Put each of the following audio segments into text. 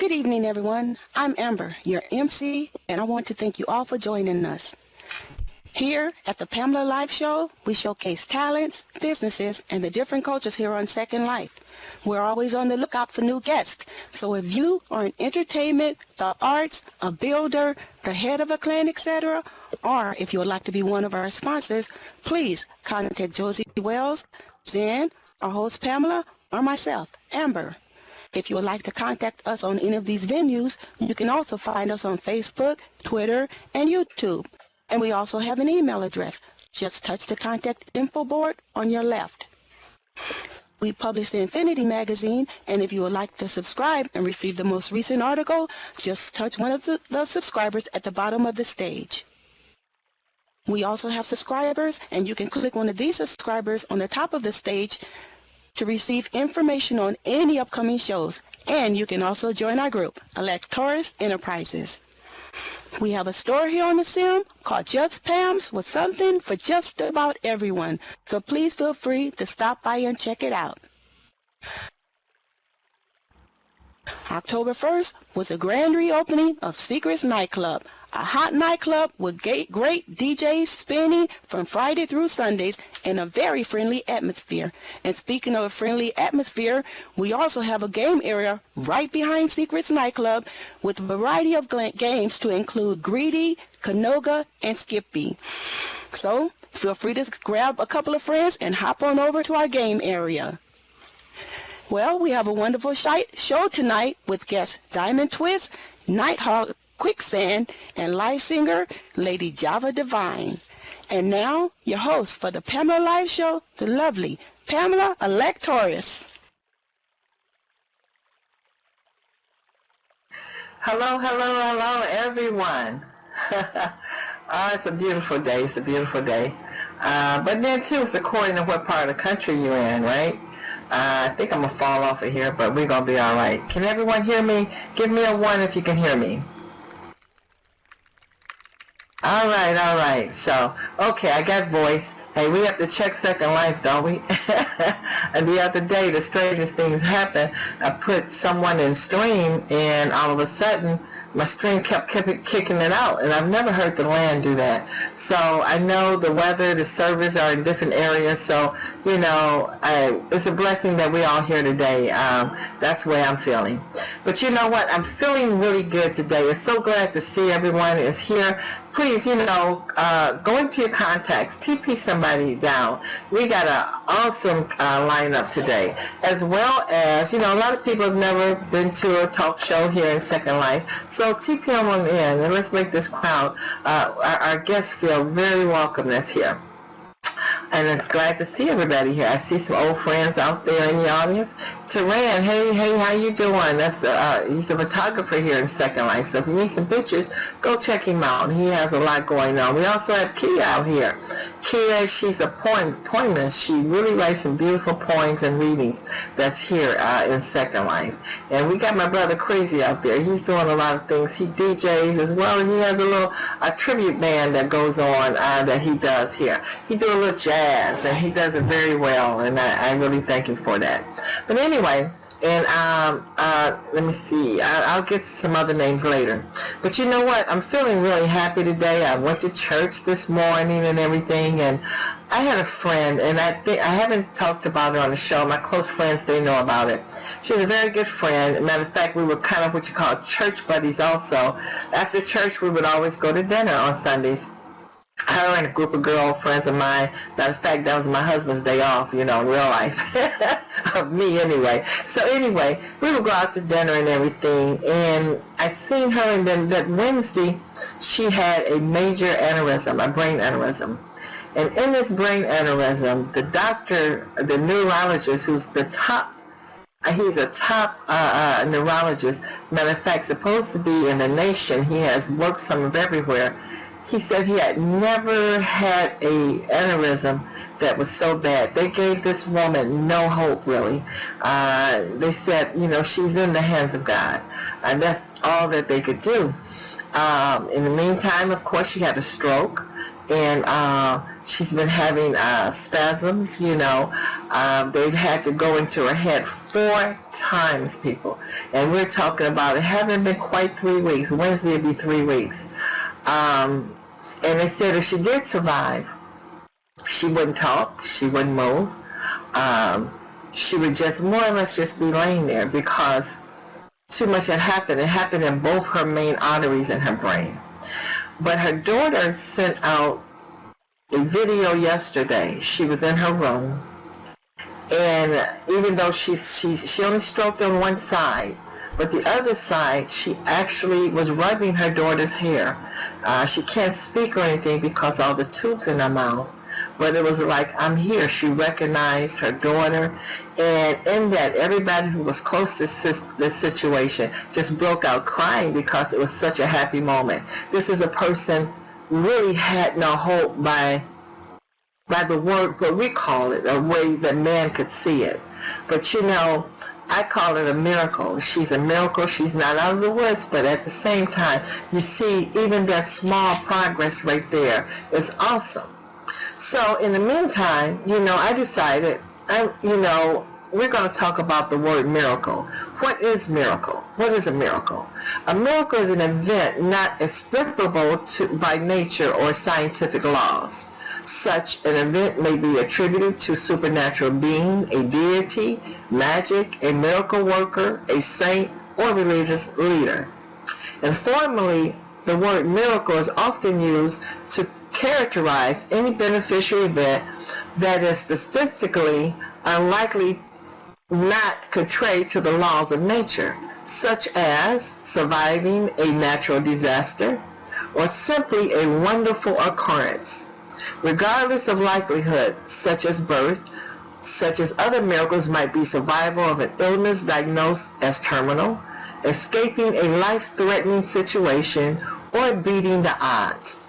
Good evening, everyone. I'm Amber, your MC, and I want to thank you all for joining us. Here at the Pamela Live Show, we showcase talents, businesses, and the different cultures here on Second Life. We're always on the lookout for new guests, so if you are in entertainment, the arts, a builder, the head of a clan, etc., or if you would like to be one of our sponsors, please contact Josie Wells, Zen, our host Pamela, or myself, Amber. If you would like to contact us on any of these venues, you can also find us on Facebook, Twitter, and YouTube. And we also have an email address. Just touch the contact info board on your left. We publish the Infinity magazine, and if you would like to subscribe and receive the most recent article, just touch one of the subscribers at the bottom of the stage. We also have subscribers, and you can click one of these subscribers on the top of the stage to receive information on any upcoming shows. And you can also join our group, Electoris Enterprises. We have a store here on the Sim called Just Pam's with something for just about everyone. So please feel free to stop by and check it out. October 1st was a grand reopening of Secrets Nightclub, a hot nightclub with great DJs spinning from Friday through Sundays in a very friendly atmosphere. And speaking of a friendly atmosphere, we also have a game area right behind Secrets Nightclub with a variety of games to include Greedy, Canoga, and Skippy. So feel free to grab a couple of friends and hop on over to our game area. Well, we have a wonderful show tonight with guests Diamond Twist, Nighthawk, Quicksand, and live singer Lady Java Divine. And now, your host for the Pamela Live Show, the lovely Pamela Electoris. Hello, everyone. It's a beautiful day. It's a beautiful day. But then, too, it's according to what part of the country you're in, right? I think I'm going to fall off of here, but we're going to be all right. Can everyone hear me? Give me a 1 if you can hear me. All right. So, okay, I got voice. Hey, we have to check Second Life, don't we? And the other day, the strangest things happened. I put someone in stream, and all of a sudden, my stream kept kicking it out, and I've never heard the land do that. So I know the weather, the servers are in different areas, so, you know, it's a blessing that we're all here today. That's the way I'm feeling. But you know what? I'm feeling really good today. I'm so glad to see everyone is here. Please, you know, go into your contacts, TP somebody down. We got an awesome lineup today, as well as, you know, a lot of people have never been to a talk show here in Second Life. So TP them in, and let's make this crowd, our guests feel very welcome that's here. And it's glad to see everybody here. I see some old friends out there in the audience. Taran, hey, how you doing? That's he's a photographer here in Second Life. So if you need some pictures, go check him out. He has a lot going on. We also have Kia out here. Kia, she's a poemist. She really writes some beautiful poems and readings that's here in Second Life. And we got my brother Crazy out there. He's doing a lot of things. He DJs as well, and he has a tribute band that goes on that he does here. He do a little jazz, and he does it very well, and I really thank him for that. But anyway, and let me see, I'll get some other names later. But you know what, I'm feeling really happy today. I went to church this morning and everything, and I had a friend, and I haven't talked about it on the show. My close friends, they know about it. She's a very good friend. Matter of fact, we were kind of what you call church buddies also. After church, we would always go to dinner on Sundays. Her and a group of girlfriends of mine. Matter of fact, that was my husband's day off, you know, in real life. Of me, anyway. So anyway, we would go out to dinner and everything, and I'd seen her, and then that Wednesday, she had a major aneurysm, a brain aneurysm. And in this brain aneurysm, the doctor, the neurologist, who's the top, he's a top neurologist, matter of fact, supposed to be in the nation. He has worked some of everywhere. He said he had never had a aneurysm that was so bad. They gave this woman no hope, really. They said, you know, she's in the hands of God. And that's all that they could do. In the meantime, of course, she had a stroke. And She's been having spasms, they've had to go into her head 4 times, people. And we're talking about it haven't been quite 3 weeks. Wednesday will be 3 weeks. And they said if she did survive, she wouldn't talk, she wouldn't move. She would just more or less just be laying there because too much had happened. It happened in both her main arteries in her brain. But her daughter sent out a video yesterday. She was in her room, and even though she only stroked on one side, but the other side she actually was rubbing her daughter's hair. She can't speak or anything because all the tubes in her mouth, but it was like, I'm here. She recognized her daughter, and in that, everybody who was close to this situation just broke out crying because it was such a happy moment. This is a person really had no hope by the word, what we call it, a way that man could see it. But I call it a miracle. She's a miracle. She's not out of the woods, but at the same time, you see even that small progress right there is awesome. So in the meantime, I decided, we're going to talk about the word miracle. What is miracle? What is a miracle? A miracle is an event not explicable by nature or scientific laws. Such an event may be attributed to supernatural being, a deity, magic, a miracle worker, a saint, or religious leader. Informally, the word miracle is often used to characterize any beneficial event that is statistically unlikely not contrary to the laws of nature, such as surviving a natural disaster or simply a wonderful occurrence. Regardless of likelihood, such as birth, such as other miracles might be survival of an illness diagnosed as terminal, escaping a life-threatening situation, or beating the odds.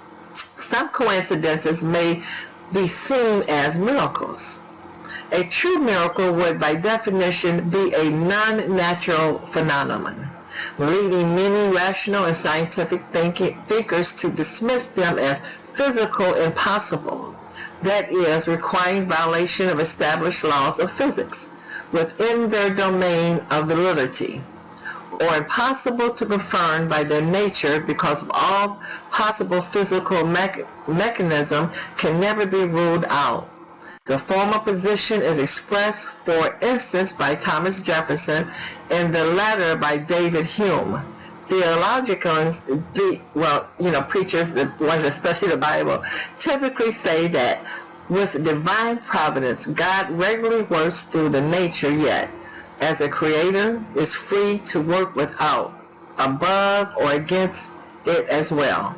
Some coincidences may be seen as miracles. A true miracle would, by definition, be a non-natural phenomenon, leading many rational and scientific thinkers to dismiss them as physical impossible, that is, requiring violation of established laws of physics within their domain of validity, or impossible to confirm by their nature because of all possible physical mechanism can never be ruled out. The former position is expressed, for instance, by Thomas Jefferson, and the latter by David Hume. Theologians, preachers, the ones that study the Bible, typically say that with divine providence, God regularly works through the nature, yet, as a creator, is free to work without, above, or against it as well.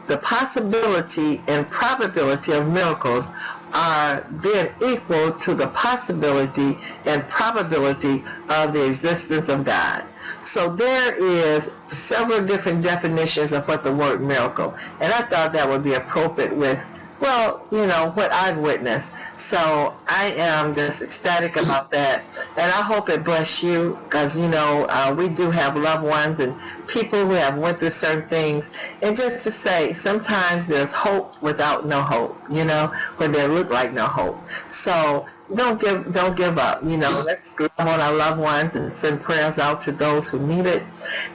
The possibility and probability of miracles are then equal to the possibility and probability of the existence of God. So there is several different definitions of what the word miracle, and I thought that would be appropriate with, what I've witnessed. So I am just ecstatic about that, and I hope it bless you, because we do have loved ones and people who have went through certain things, and just to say, sometimes there's hope without no hope, when there look like no hope. So don't give up. Let's love on our loved ones and send prayers out to those who need it.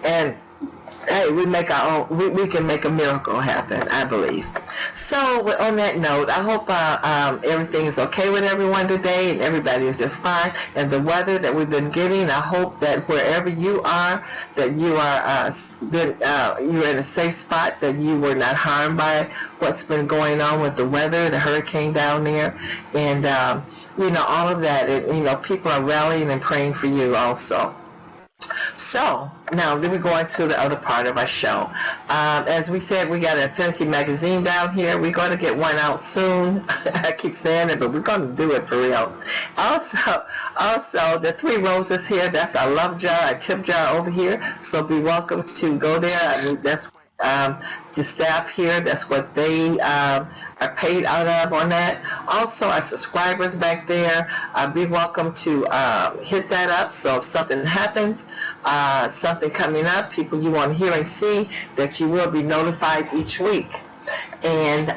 And hey, we can make a miracle happen, I believe. So on that note, I hope everything is okay with everyone today, and everybody is just fine. And the weather that we've been getting, I hope that wherever you are, that you are you're in a safe spot, that you were not harmed by what's been going on with the weather, the hurricane down there, and all of that. And, people are rallying and praying for you also. So, now then we go into the other part of our show. As we said, we got an Infinity magazine down here. We're going to get one out soon. I keep saying it, but we're going to do it for real. Also, the 3 roses here, that's our love jar, our tip jar over here. So be welcome to go there. I mean, that's the staff here, that's what they are paid out of on that. Also, our subscribers back there, be welcome to hit that up, so if something happens, something coming up, people you want to hear and see, that you will be notified each week. And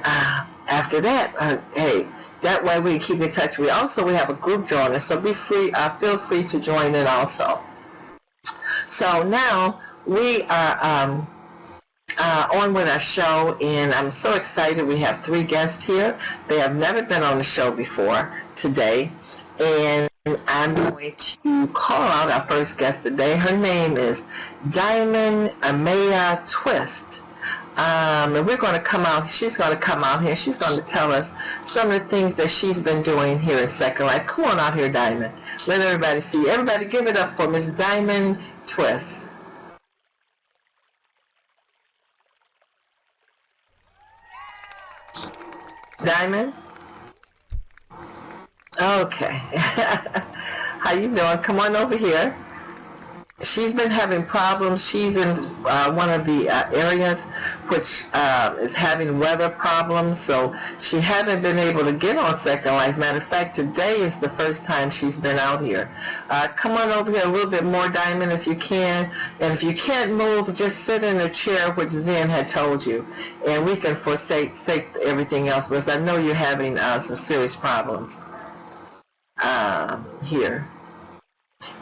after that, hey, that way we keep in touch. We have a group joiner, so feel free to join in also. So now we are on with our show, and I'm so excited. We have 3 guests here. They have never been on the show before today, and I'm going to call out our first guest today. Her name is Diamond Amaya Twist. And we're going to come out, she's going to come out here. She's going to tell us some of the things that she's been doing here in Second Life. Come on out here, Diamond. Let everybody see. Everybody give it up for Miss Diamond Twist. Diamond? Okay. How you doing? Come on over here. She's been having problems. She's in one of the areas which is having weather problems, so she hasn't been able to get on Second Life. Matter of fact, today is the first time she's been out here. Come on over here a little bit more, Diamond, if you can. And if you can't move, just sit in a chair, which Zen had told you, and we can forsake everything else, because I know you're having some serious problems here.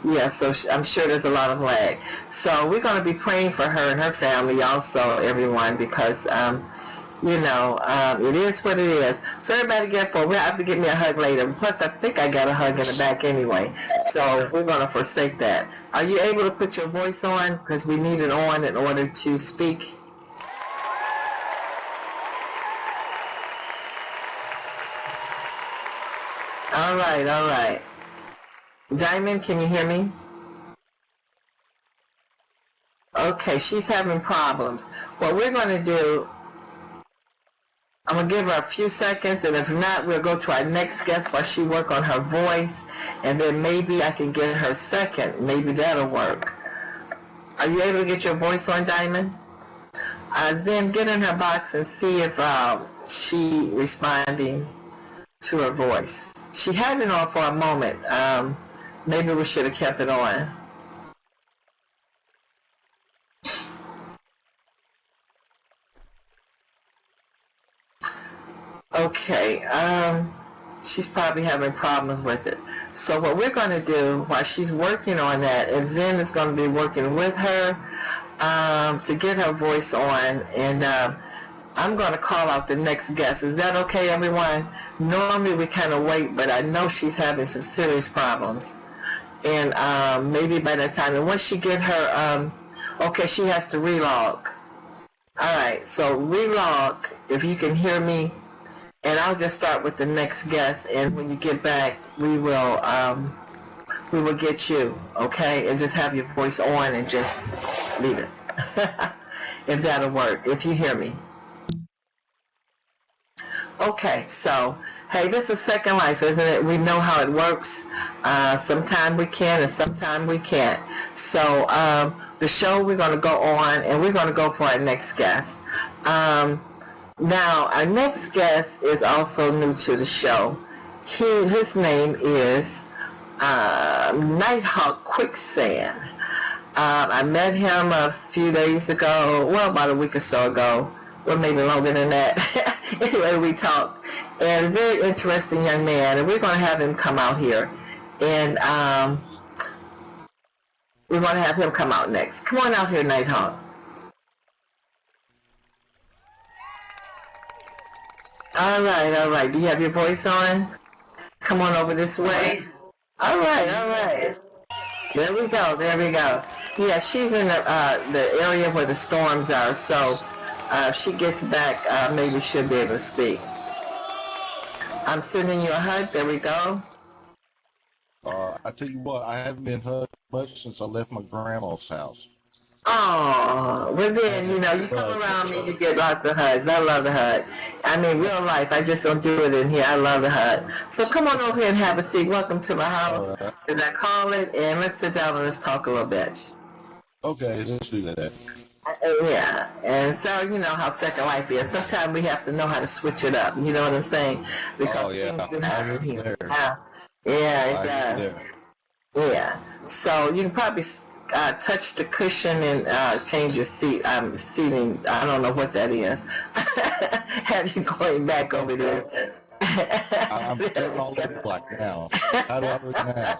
Yeah, so I'm sure there's a lot of lag. So we're going to be praying for her and her family also, everyone, because, it is what it is. So everybody we'll have to give me a hug later. Plus, I think I got a hug in the back anyway. So we're going to forsake that. Are you able to put your voice on? Because we need it on in order to speak. All right. Diamond, can you hear me? Okay, she's having problems. What we're going to do, I'm going to give her a few seconds, and if not, we'll go to our next guest while she work on her voice, and then maybe I can get her second. Maybe that'll work. Are you able to get your voice on, Diamond? Then get in her box and see if she responding to her voice. She had it on for a moment. Maybe we should have kept it on. Okay, she's probably having problems with it. So what we're going to do while she's working on that, and Zen is going to be working with her to get her voice on, and I'm going to call out the next guest. Is that okay, everyone? Normally we kind of wait, but I know she's having some serious problems. And maybe by that time, and once she get her, okay, she has to relog. All right, so relog, if you can hear me, and I'll just start with the next guest, and when you get back, we will get you, okay, and just have your voice on and just leave it, if that'll work, if you hear me. Okay, so, hey, this is Second Life, isn't it? We know how it works. Sometime we can and sometime we can't. So the show, we're going to go on, and we're going to go for our next guest. Now, our next guest is also new to the show. His name is Nighthawk Quicksand. I met him a few days ago, well, about a week or so ago, or maybe longer than that. Anyway, we talked, and a very interesting young man, and we're going to have him come out here, and we're going to have him come out next. Come on out here, Nighthawk. All right. Do you have your voice on? Come on over this way. All right. There we go. Yeah, she's in the area where the storms are, so if she gets back, maybe she'll be able to speak. I'm sending you a hug. There we go. I tell you what, I haven't been hugged much since I left my grandma's house. Oh, well then, you come around me, you get lots of hugs. I love the hug. I mean, real life, I just don't do it in here. I love the hug. So come on over here and have a seat. Welcome to my house, as I call it, and let's sit down and let's talk a little bit. Okay, let's do that. Yeah, and so you know how Second Life is. Sometimes we have to know how to switch it up. You know what I'm saying? Because things do happen here. Yeah, it does. Yeah. So you can probably touch the cushion and change your seating. I don't know what that is. Have you going back over there? I'm sitting all over black now. How do I look now?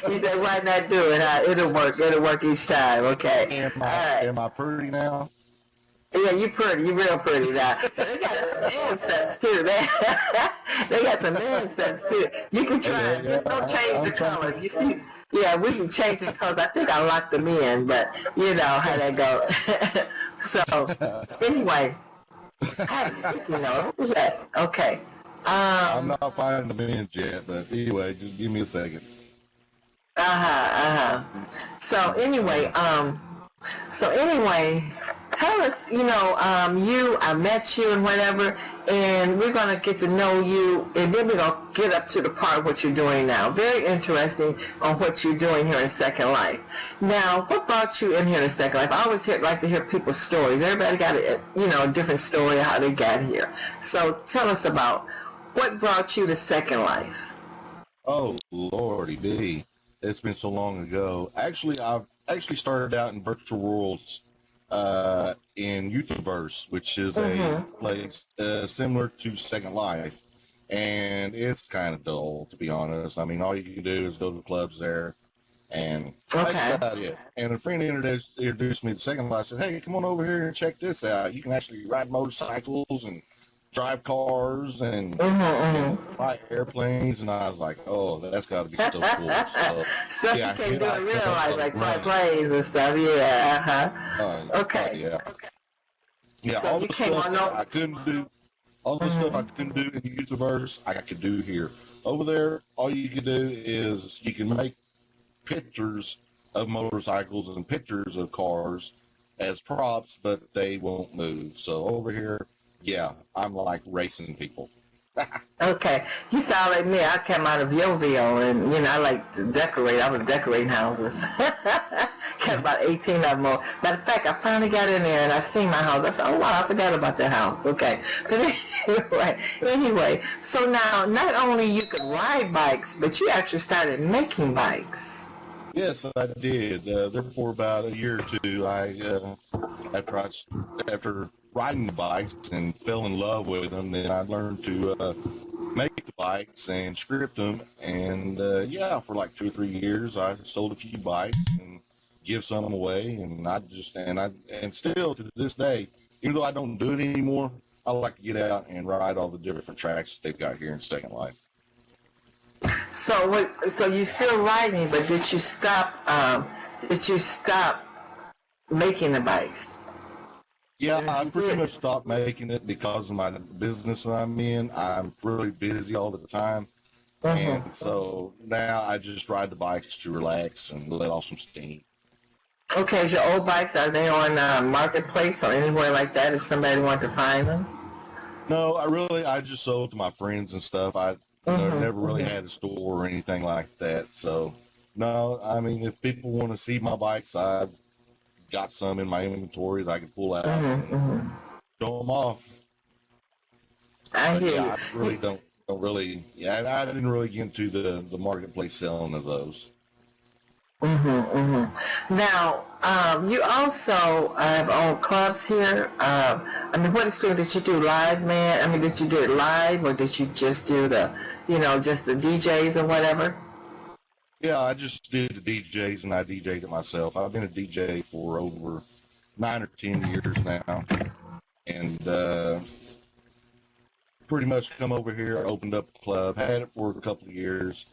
He said, "Why not do it? It'll work. It'll work each time." Okay. Am I pretty now? Yeah, you pretty. You real pretty now. They got some man sets too. They got some man sets too. You can try it. Just don't change the color. You see? Yeah, we can change the colors. I think I locked them in, but you know how that goes. So anyway, speaking of, what was that? Okay. I'm not finding the men's yet, but anyway, just give me a second. So anyway, tell us, I met you and whatever, and we're going to get to know you, and then we're going to get up to the part of what you're doing now. Very interesting on what you're doing here in Second Life. Now, what brought you in here in Second Life? I always like to hear people's stories. Everybody got a different story of how they got here. So tell us about what brought you to Second Life. Oh, Lordy B. It's been so long ago. Actually, I've started out in virtual worlds in Youtuberse, which is a place similar to Second Life. And it's kind of dull, to be honest. I mean, all you can do is go to the clubs there, and that's about it. And a friend introduced me to Second Life. Said, "Hey, come on over here and check this out. You can actually ride motorcycles and drive cars and fly airplanes." And I was like, "Oh, that's got to be so cool." So, stuff you can't do in real life, like fly planes and stuff. Yeah. Okay. Yeah. So all you the came stuff on I couldn't do. All the stuff I couldn't do in the Youtuberse, I could do here. Over there, all you can do is you can make pictures of motorcycles and pictures of cars as props, but they won't move. So over here, yeah, I'm like racing people. Okay, you sound like me. I came out of Yoville, and I like to decorate. I was decorating houses. Got about 18 of them. Matter of fact, I finally got in there and I seen my house. I said, "Oh wow, I forgot about that house." Okay, but anyway, so now not only you could ride bikes, but you actually started making bikes. Yes, I did. Therefore, about a year or two, after riding the bikes and fell in love with them, then I learned to make the bikes and script them. And for like 2 or 3 years, I sold a few bikes and give some away. And still to this day, even though I don't do it anymore, I like to get out and ride all the different tracks they've got here in Second Life. So you still riding, but did you stop? Did you stop making the bikes? Yeah, I pretty much stopped making it because of my business that I'm in. I'm really busy all the time. And so now I just ride the bikes to relax and let off some steam. Okay, is your old bikes, are they on Marketplace or anywhere like that if somebody wants to find them? No, I just sold to my friends and stuff. I never really had a store or anything like that. So, no, I mean, if people want to see my bikes, I've got some in my inventory that I can pull out and show them off. I hear you. I really don't really. Yeah, I didn't really get into the marketplace selling of those. Now, you also have owned clubs here. I mean, what experience did you do live, man? I mean, did you do it live, or did you just do just the DJs or whatever? Yeah, I just did the DJs, and I DJ'd it myself. I've been a DJ for over 9 or 10 years now, and pretty much come over here, opened up a club, had it for a couple of years,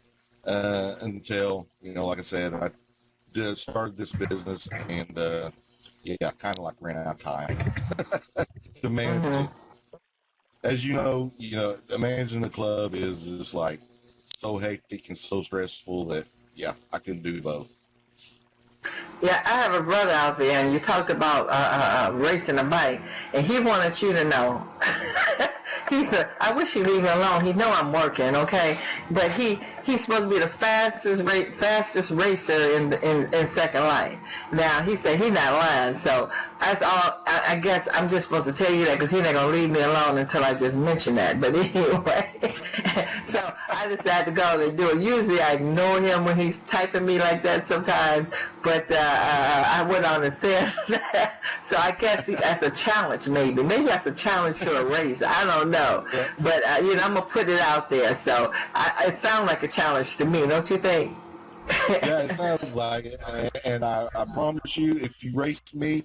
until, like I said, I started this business, and kind of like ran out of time to manage it. As you know, managing the club is just like so hectic and so stressful that I couldn't do both. Yeah, I have a brother out there, and you talked about racing a bike, and he wanted you to know. He said, "I wish he'd leave me alone. He know I'm working, okay?" But he he's supposed to be the fastest racer in Second Life. Now he said he's not lying, so that's all. I guess I'm just supposed to tell you that because he's not gonna leave me alone until I just mention that. But anyway, so I decided to go and do it. Usually I ignore him when he's typing me like that sometimes, but I went on and said that. So I guess that's a challenge, maybe that's a challenge to a race. I don't know, but I'm gonna put it out there. So it sounds like a challenge to me, don't you think? Yeah, it sounds like it. And I promise you, if you race me,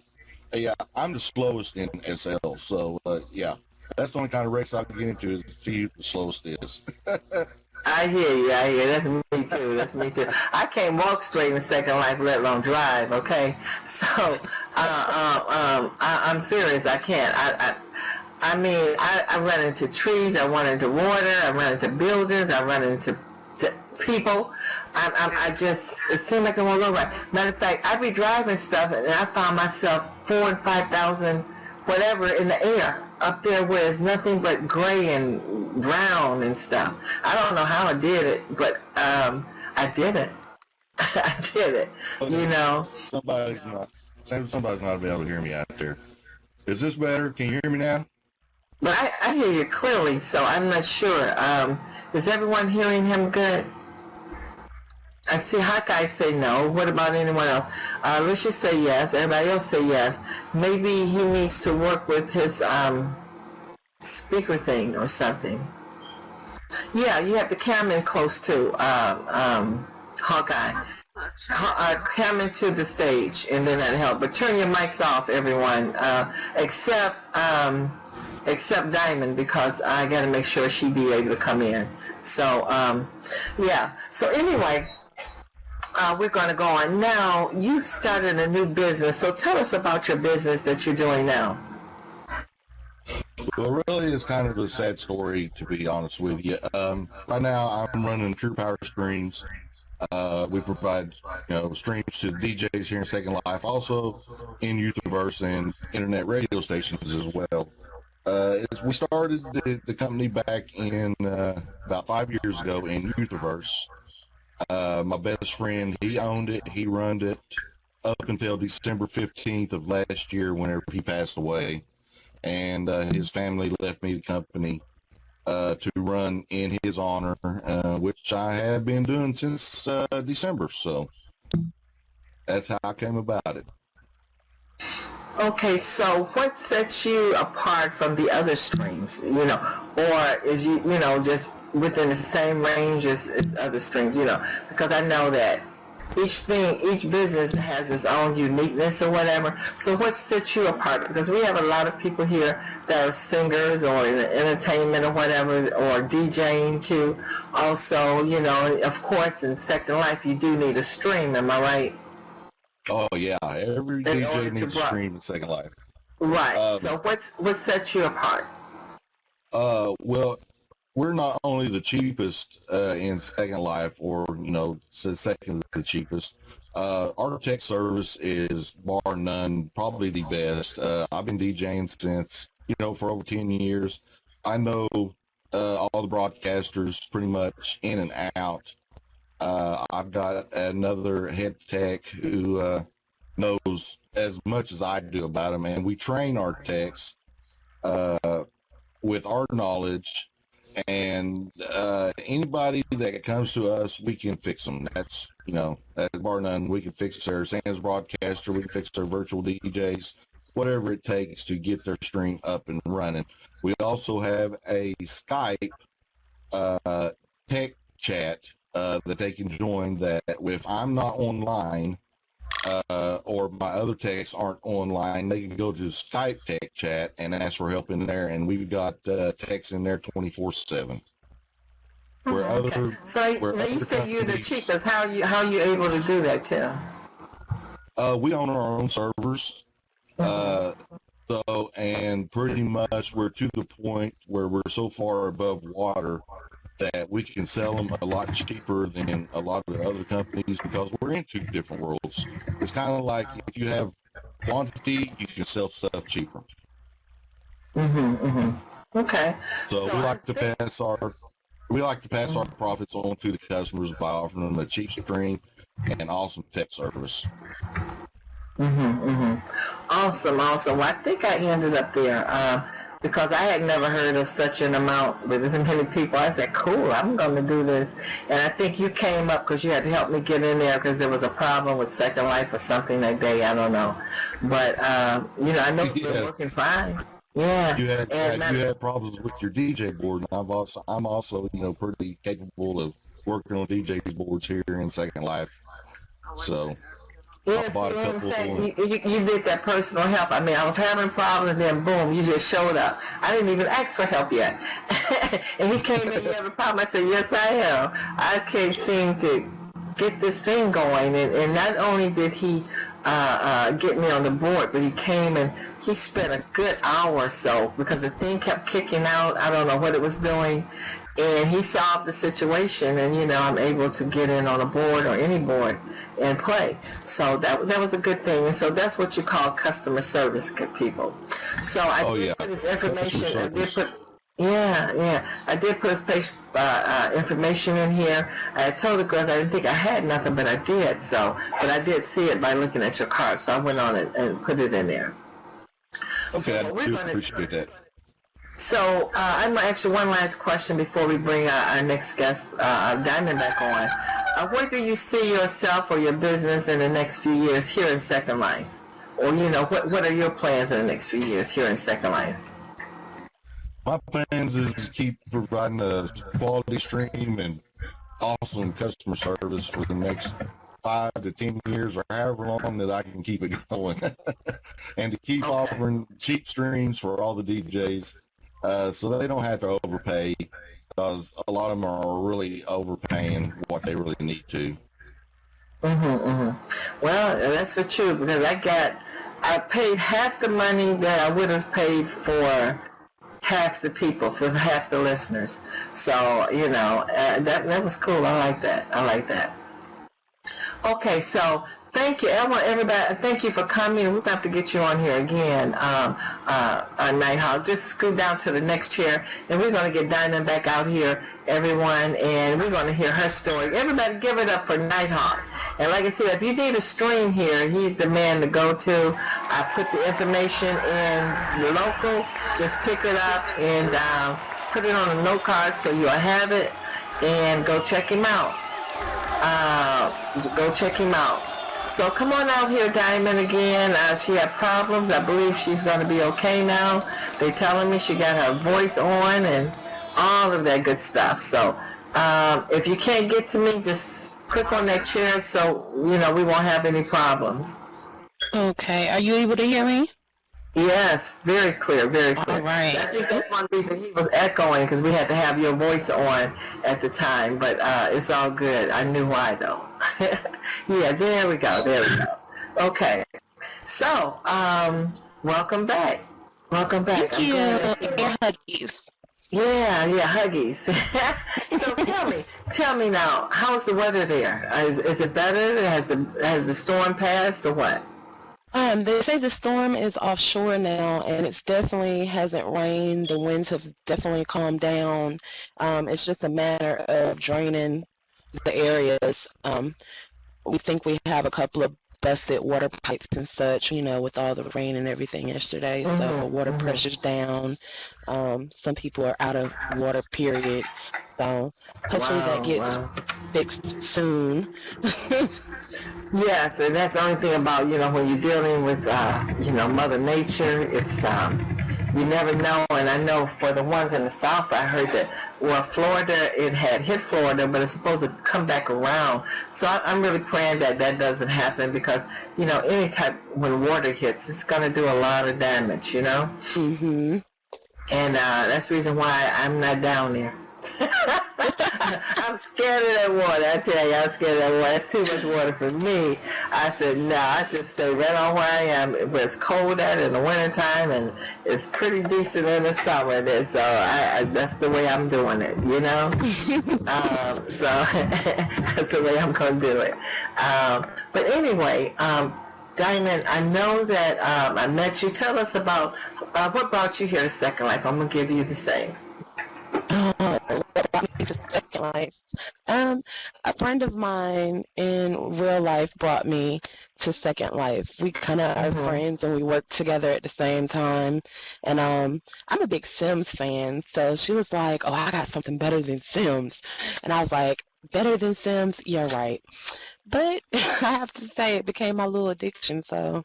yeah, I'm the slowest in SL. So yeah, that's the only kind of race I can get into is to see who the slowest is. I hear you. That's me too. I can't walk straight in Second Life, let alone drive. Okay, so I'm serious. I can't. I mean, I run into trees. I run into water. I run into buildings. I run into people. It seems like I'm all over. Matter of fact, I be driving stuff, and I found myself 4,000 and 5,000, whatever, in the air up there where it's nothing but gray and brown and stuff. I don't know how I did it, but I did it. I did it. Somebody's not be able to hear me out there. Is this better? Can you hear me now? But I hear you clearly, so I'm not sure. Is everyone hearing him good? I see Hawkeye say no. What about anyone else? Alicia say yes. Everybody else say yes. Maybe he needs to work with his speaker thing or something. Yeah, you have to cam in close to Hawkeye. Come into the stage, and then that'll help. But turn your mics off, everyone, except Diamond, because I got to make sure she be able to come in. So, yeah. So anyway, we're going to go on. Now, you started a new business, so tell us about your business that you're doing now. Well, really, it's kind of a sad story, to be honest with you. Right now, I'm running Pure Power Streams. We provide, streams to DJs here in Second Life, also in Youthverse and internet radio stations as well. We started the company back in about 5 years ago in Youthverse. My best friend, he owned it, he run it up until December 15th of last year, whenever he passed away, and his family left me the company to run in his honor, which I have been doing since December. So that's how I came about it. Okay, so what sets you apart from the other streams, or is you just within the same range as other streams, because I know that each business has its own uniqueness or whatever. So what sets you apart? Because we have a lot of people here that are singers or in entertainment or whatever, or DJing too. Also, of course, in Second Life, you do need a stream. Am I right? Oh yeah, every DJ needs a stream in Second Life. Right. So what sets you apart? Well, we're not only the cheapest in Second Life, or second the cheapest. Our tech service is bar none, probably the best. I've been DJing since for over 10 years. I know all the broadcasters pretty much in and out. I've got another head tech who knows as much as I do about them, and we train our techs with our knowledge, and anybody that comes to us, we can fix them. That's bar none. We can fix their Sans broadcaster, we can fix their virtual DJs, whatever it takes to get their stream up and running. We also have a Skype tech chat that they can join, that if I'm not online or my other techs aren't online, they can go to Skype tech chat and ask for help in there, and we've got techs in there 24/7. So you say you're the cheapest. How are you able to do that, Tim? We own our own servers. And pretty much we're to the point where we're so far above water that we can sell them a lot cheaper than a lot of the other companies, because we're in two different worlds. It's kind of like if you have quantity, you can sell stuff cheaper. Okay. So we like to pass our We like to pass our profits on to the customers by offering them a cheap stream and awesome tech service. Awesome, awesome. Well, I think I ended up there because I had never heard of such an amount with as many people. I said, cool, I'm going to do this. And I think you came up because you had to help me get in there because there was a problem with Second Life or something that day. I don't know. But, you know, I know it's been working fine. Yeah. You had problems with your DJ board, and I'm also, you know, pretty capable of working on DJ's boards here in Second Life. So Yes, I bought a couple. You did that personal help. I mean, I was having problems, and then boom, you just showed up. I didn't even ask for help yet. And he came in, you have a problem? I said, yes, I am. I can't seem to get this thing going. And not only did he get me on the board, but he came and he spent a good hour or so because the thing kept kicking out. I don't know what it was doing. And he solved the situation, and, you know, I'm able to get in on a board or any board and play. So that was a good thing. And so that's what you call customer service, people. So I did put his information. I did put his information in here. I told the girls I didn't think I had nothing, but I did. So, but I did see it by looking at your card. So I went on it and put it in there. Okay, so I do appreciate that. So I'm going to ask you one last question before we bring our next guest, Diamond, back on. Where do you see yourself or your business in the next few years here in Second Life? Or, you know, what are your plans in the next few years here in Second Life? My plans is to keep providing a quality stream and awesome customer service for the next 5 to 10 years or however long that I can keep it going. And to keep offering cheap streams for all the DJs. So they don't have to overpay, because a lot of them are really overpaying what they really need to. Well, that's for true, because I paid half the money that I would have paid for half the people, for half the listeners. So, you know, that was cool. I like that. Okay, so thank you. I want everybody, thank you for coming. We're going to have to get you on here again, Nighthawk. Just scoot down to the next chair, and we're going to get Diamond back out here, everyone, and we're going to hear her story. Everybody give it up for Nighthawk. And like I said, if you need a stream here, he's the man to go to. I put the information in the local. Just pick it up and put it on a note card so you'll have it, and go check him out. Go check him out. So come on out here, Diamond, again. She had problems. I believe she's going to be okay now. They're telling me she got her voice on and all of that good stuff. So if you can't get to me, just click on that chair so, you know, we won't have any problems. Okay. Are you able to hear me? Yes, very clear, very clear. All right. I think that's one reason he was echoing, because we had to have your voice on at the time, but it's all good. I knew why, though. Yeah, there we go. Okay. So, welcome back. Thank you. Air huggies. Yeah, huggies. So tell me now, how's the weather there? Is it better? Has the storm passed or what? They say the storm is offshore now, and it's definitely hasn't rained. The winds have definitely calmed down. It's just a matter of draining the areas. We think we have a couple of busted water pipes and such, you know, with all the rain and everything yesterday. So water pressure's down. Some people are out of water, period. So hopefully that gets fixed soon. Yes, and that's the only thing about, you know, when you're dealing with, you know, Mother Nature, it's, you never know. And I know for the ones in the South, I heard that, well, Florida, it had hit Florida, but it's supposed to come back around. So I'm really praying that that doesn't happen, because, you know, any type, when water hits, it's going to do a lot of damage, you know? Mm-hmm. And that's the reason why I'm not down there. I'm scared of that water. I tell you, I'm scared of that water. It's too much water for me. I said, no, I just stay right on where I am. Where it's cold at in the wintertime, and it's pretty decent in the summer. There, so that's the way I'm doing it, you know? So that's the way I'm going to do it. But anyway, Diamond, I know that I met you. Tell us about what brought you here to Second Life. I'm going to give you the same. What brought me to Life. Um, a friend of mine in real life brought me to Second Life. We kind of are Mhm. friends and we work together at the same time. And I'm a big Sims fan, so she was like, "Oh, I got something better than Sims," and I was like, "Better than Sims? Yeah, right." But I have to say, it became my little addiction. So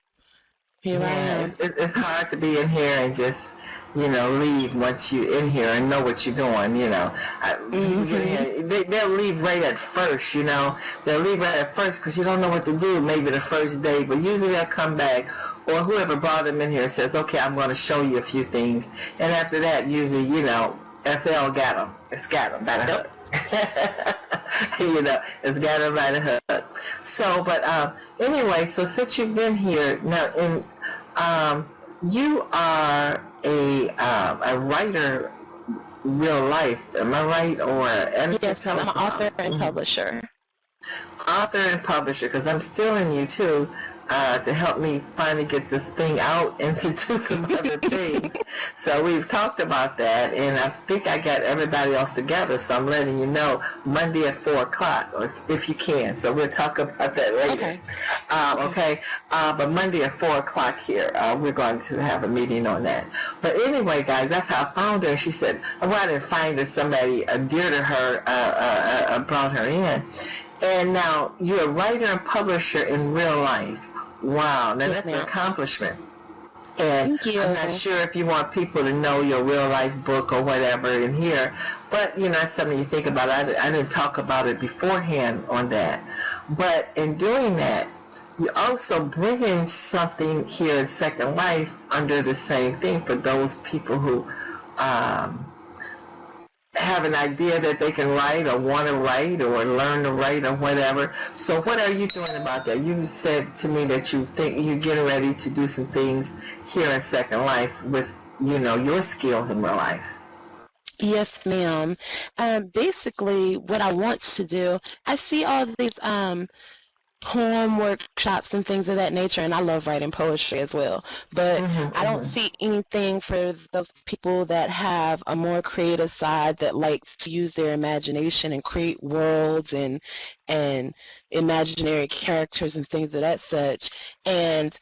here I Yeah, am. it's hard to be in here and just, leave once you in here and know what you're doing, People get in Mhm. here, they'll leave right at first, They'll leave right at first because you don't know what to do maybe the first day, but usually they'll come back, or whoever brought them in here says, okay, I'm going to show you a few things. And after that, usually, SL got them. It's got them by the Yep. hook. It's got them by the hook. So, but anyway, so since you've been here now, you are a writer, real life. Am I right? Or editor? Yes, Tell I'm an us about author it. and publisher. Author and publisher, because I'm stealing you too, to help me finally get this thing out and to do some other things. So we've talked about that, and I think I got everybody else together, so I'm letting you know Monday at 4 o'clock, or if you can. So we'll talk about that later. Okay. Okay. But Monday at 4 o'clock here, we're going to have a meeting on that. But anyway, guys, that's how I found her. She said, well, I didn't find her. Somebody dear to her brought her in. And now you're a writer and publisher in real life. Wow, now Yes, that's an ma'am. accomplishment. And Thank you. I'm not sure if you want people to know your real life book or whatever in here, but that's something you think about. I didn't talk about it beforehand on that. But in doing that, you also bring in something here in Second Life under the same thing for those people who have an idea that they can write or want to write or learn to write or whatever. So what are you doing about that? You said to me that you think you're getting ready to do some things here in Second Life with, your skills in real life. Yes, ma'am. Basically, what I want to do, I see all these poem workshops and things of that nature, and I love writing poetry as well. But I don't see anything for those people that have a more creative side that likes to use their imagination and create worlds and imaginary characters and things of that such. And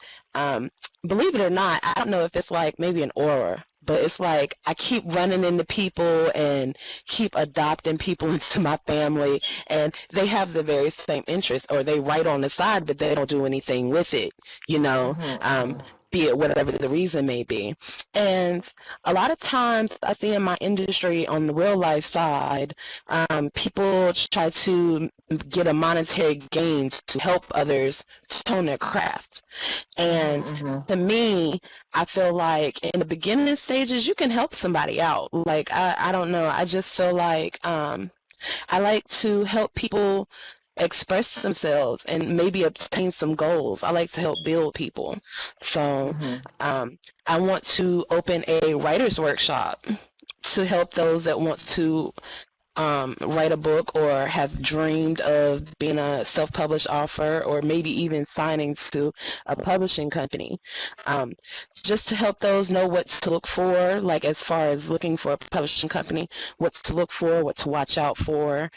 believe it or not, I don't know if it's like maybe an aura, but it's like I keep running into people and keep adopting people into my family, and they have the very same interests, or they write on the side, but they don't do anything with it, be it whatever the reason may be. And a lot of times I see in my industry on the real life side, people try to get a monetary gain to help others tone their craft. And to me, I feel like in the beginning stages, you can help somebody out. Like, I don't know. I just feel like I like to help people express themselves and maybe obtain some goals. I like to help build people. So I want to open a writer's workshop to help those that want to write a book or have dreamed of being a self-published author, or maybe even signing to a publishing company, just to help those know what to look for, like as far as looking for a publishing company, what to look for, what to watch out for,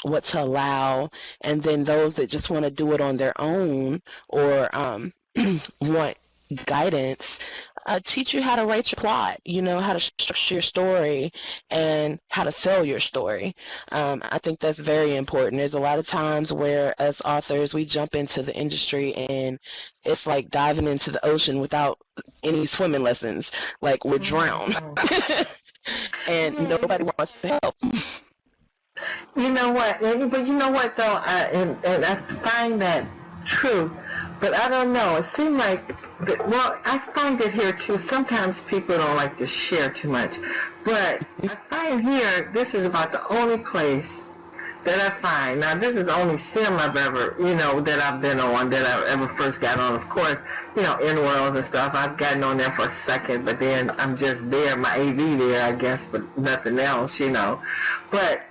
what to allow, and then those that just want to do it on their own, or want guidance, teach you how to write your plot, how to structure your story and how to sell your story. I think that's very important. There's a lot of times where as authors, we jump into the industry and it's like diving into the ocean without any swimming lessons. Like we're drowned. And nobody wants to help. You know what? But you know what though, and I find that true. But I don't know. It seemed like, well, I find it here too. Sometimes people don't like to share too much. But I find here, this is about the only place that I find. Now, this is the only sim I've ever, that I've been on, that I ever first got on. Of course, in worlds and stuff, I've gotten on there for a second, but then I'm just there, my AV there, I guess, but nothing else, But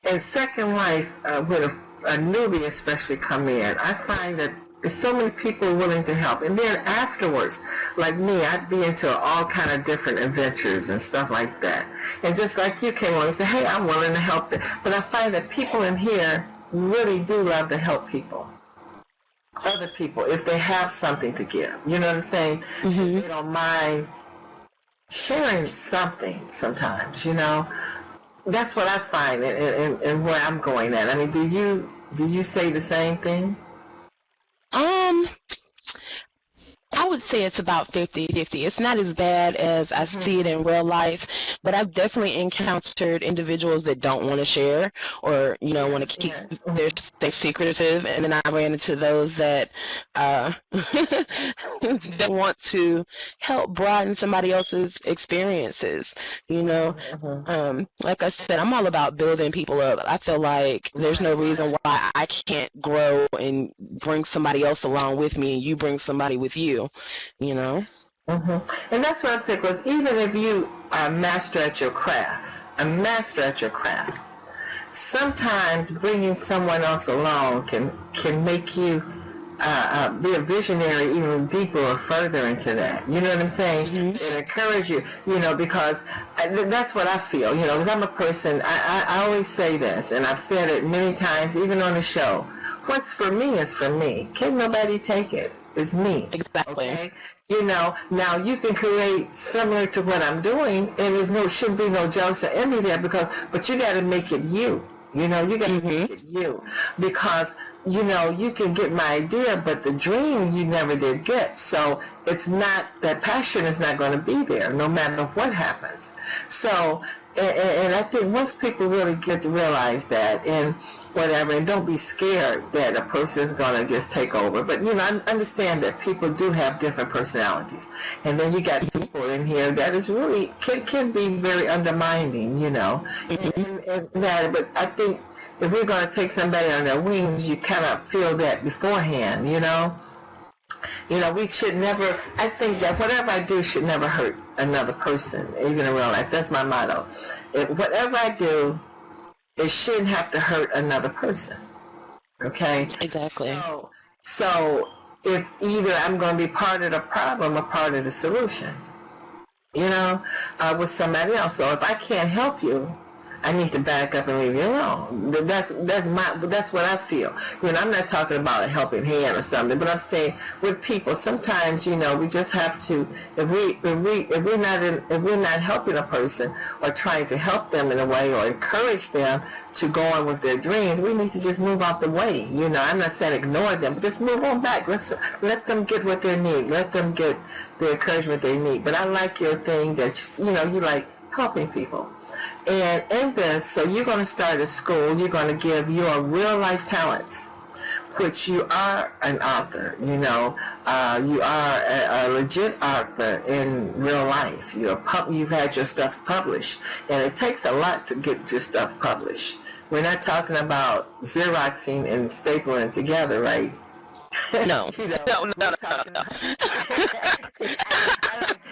in Second Life, when a newbie especially come in, I find that There's so many people willing to help. And then afterwards, like me, I'd be into all kind of different adventures and stuff like that. And just like you came on and said, hey, I'm willing to help them. But I find that people in here really do love to help people. Other people, if they have something to give. You know what I'm saying? Mm-hmm. They don't mind sharing something sometimes, you know. That's what I find and where I'm going at. I mean, do you say the same thing? I would say it's about 50-50. It's not as bad as I see it in real life, but I've definitely encountered individuals that don't want to share or, you know, want to keep their things secretive, and then I ran into those that that want to help broaden somebody else's experiences, you know. Like I said, I'm all about building people up. I feel like there's no reason why I can't grow and bring somebody else along with me, and you bring somebody with you. You know? And that's what I'm saying, because even if you are a master at your craft, sometimes bringing someone else along can make you be a visionary even deeper or further into that. You know what I'm saying? It encourages you, you know, because that's what I feel, you know, because I'm a person, I always say this, and I've said it many times, even on the show, what's for me is for me. Can't nobody take it. It's me. Exactly. Okay? You know, now you can create similar to what I'm doing, and shouldn't be no jealousy or envy there, but you got to make it you. You know, you got to make it you, because, you know, you can get my idea, but the dream you never did get. So it's not, that passion is not going to be there no matter what happens. So, and I think once people really get to realize that, and whatever, and don't be scared that a person is going to just take over. But, you know, I understand that people do have different personalities. And then you got people in here that is really, can be very undermining, you know. And that, but I think if we're going to take somebody on their wings, you kind of feel that beforehand, you know. You know, we should never, I think that whatever I do should never hurt another person, even in real life. That's my motto. Whatever I do, it shouldn't have to hurt another person. Okay? Exactly. So if either I'm going to be part of the problem or part of the solution, you know, with somebody else. So if I can't help you, I need to back up and leave you alone. That's what I feel. You know, I'm not talking about a helping hand or something, but I'm saying with people, sometimes, you know, we just have to, if we're not helping a person or trying to help them in a way or encourage them to go on with their dreams, we need to just move out the way. You know, I'm not saying ignore them, but just move on back. Let them get what they need. Let them get the encouragement they need. But I like your thing that, you know, you like helping people. And in this, so you're going to start a school, you're going to give your real life talents, which you are an author, you know, you are a legit author in real life. You've had your stuff published, and it takes a lot to get your stuff published. We're not talking about Xeroxing and stapling it together, right? No. You know, no.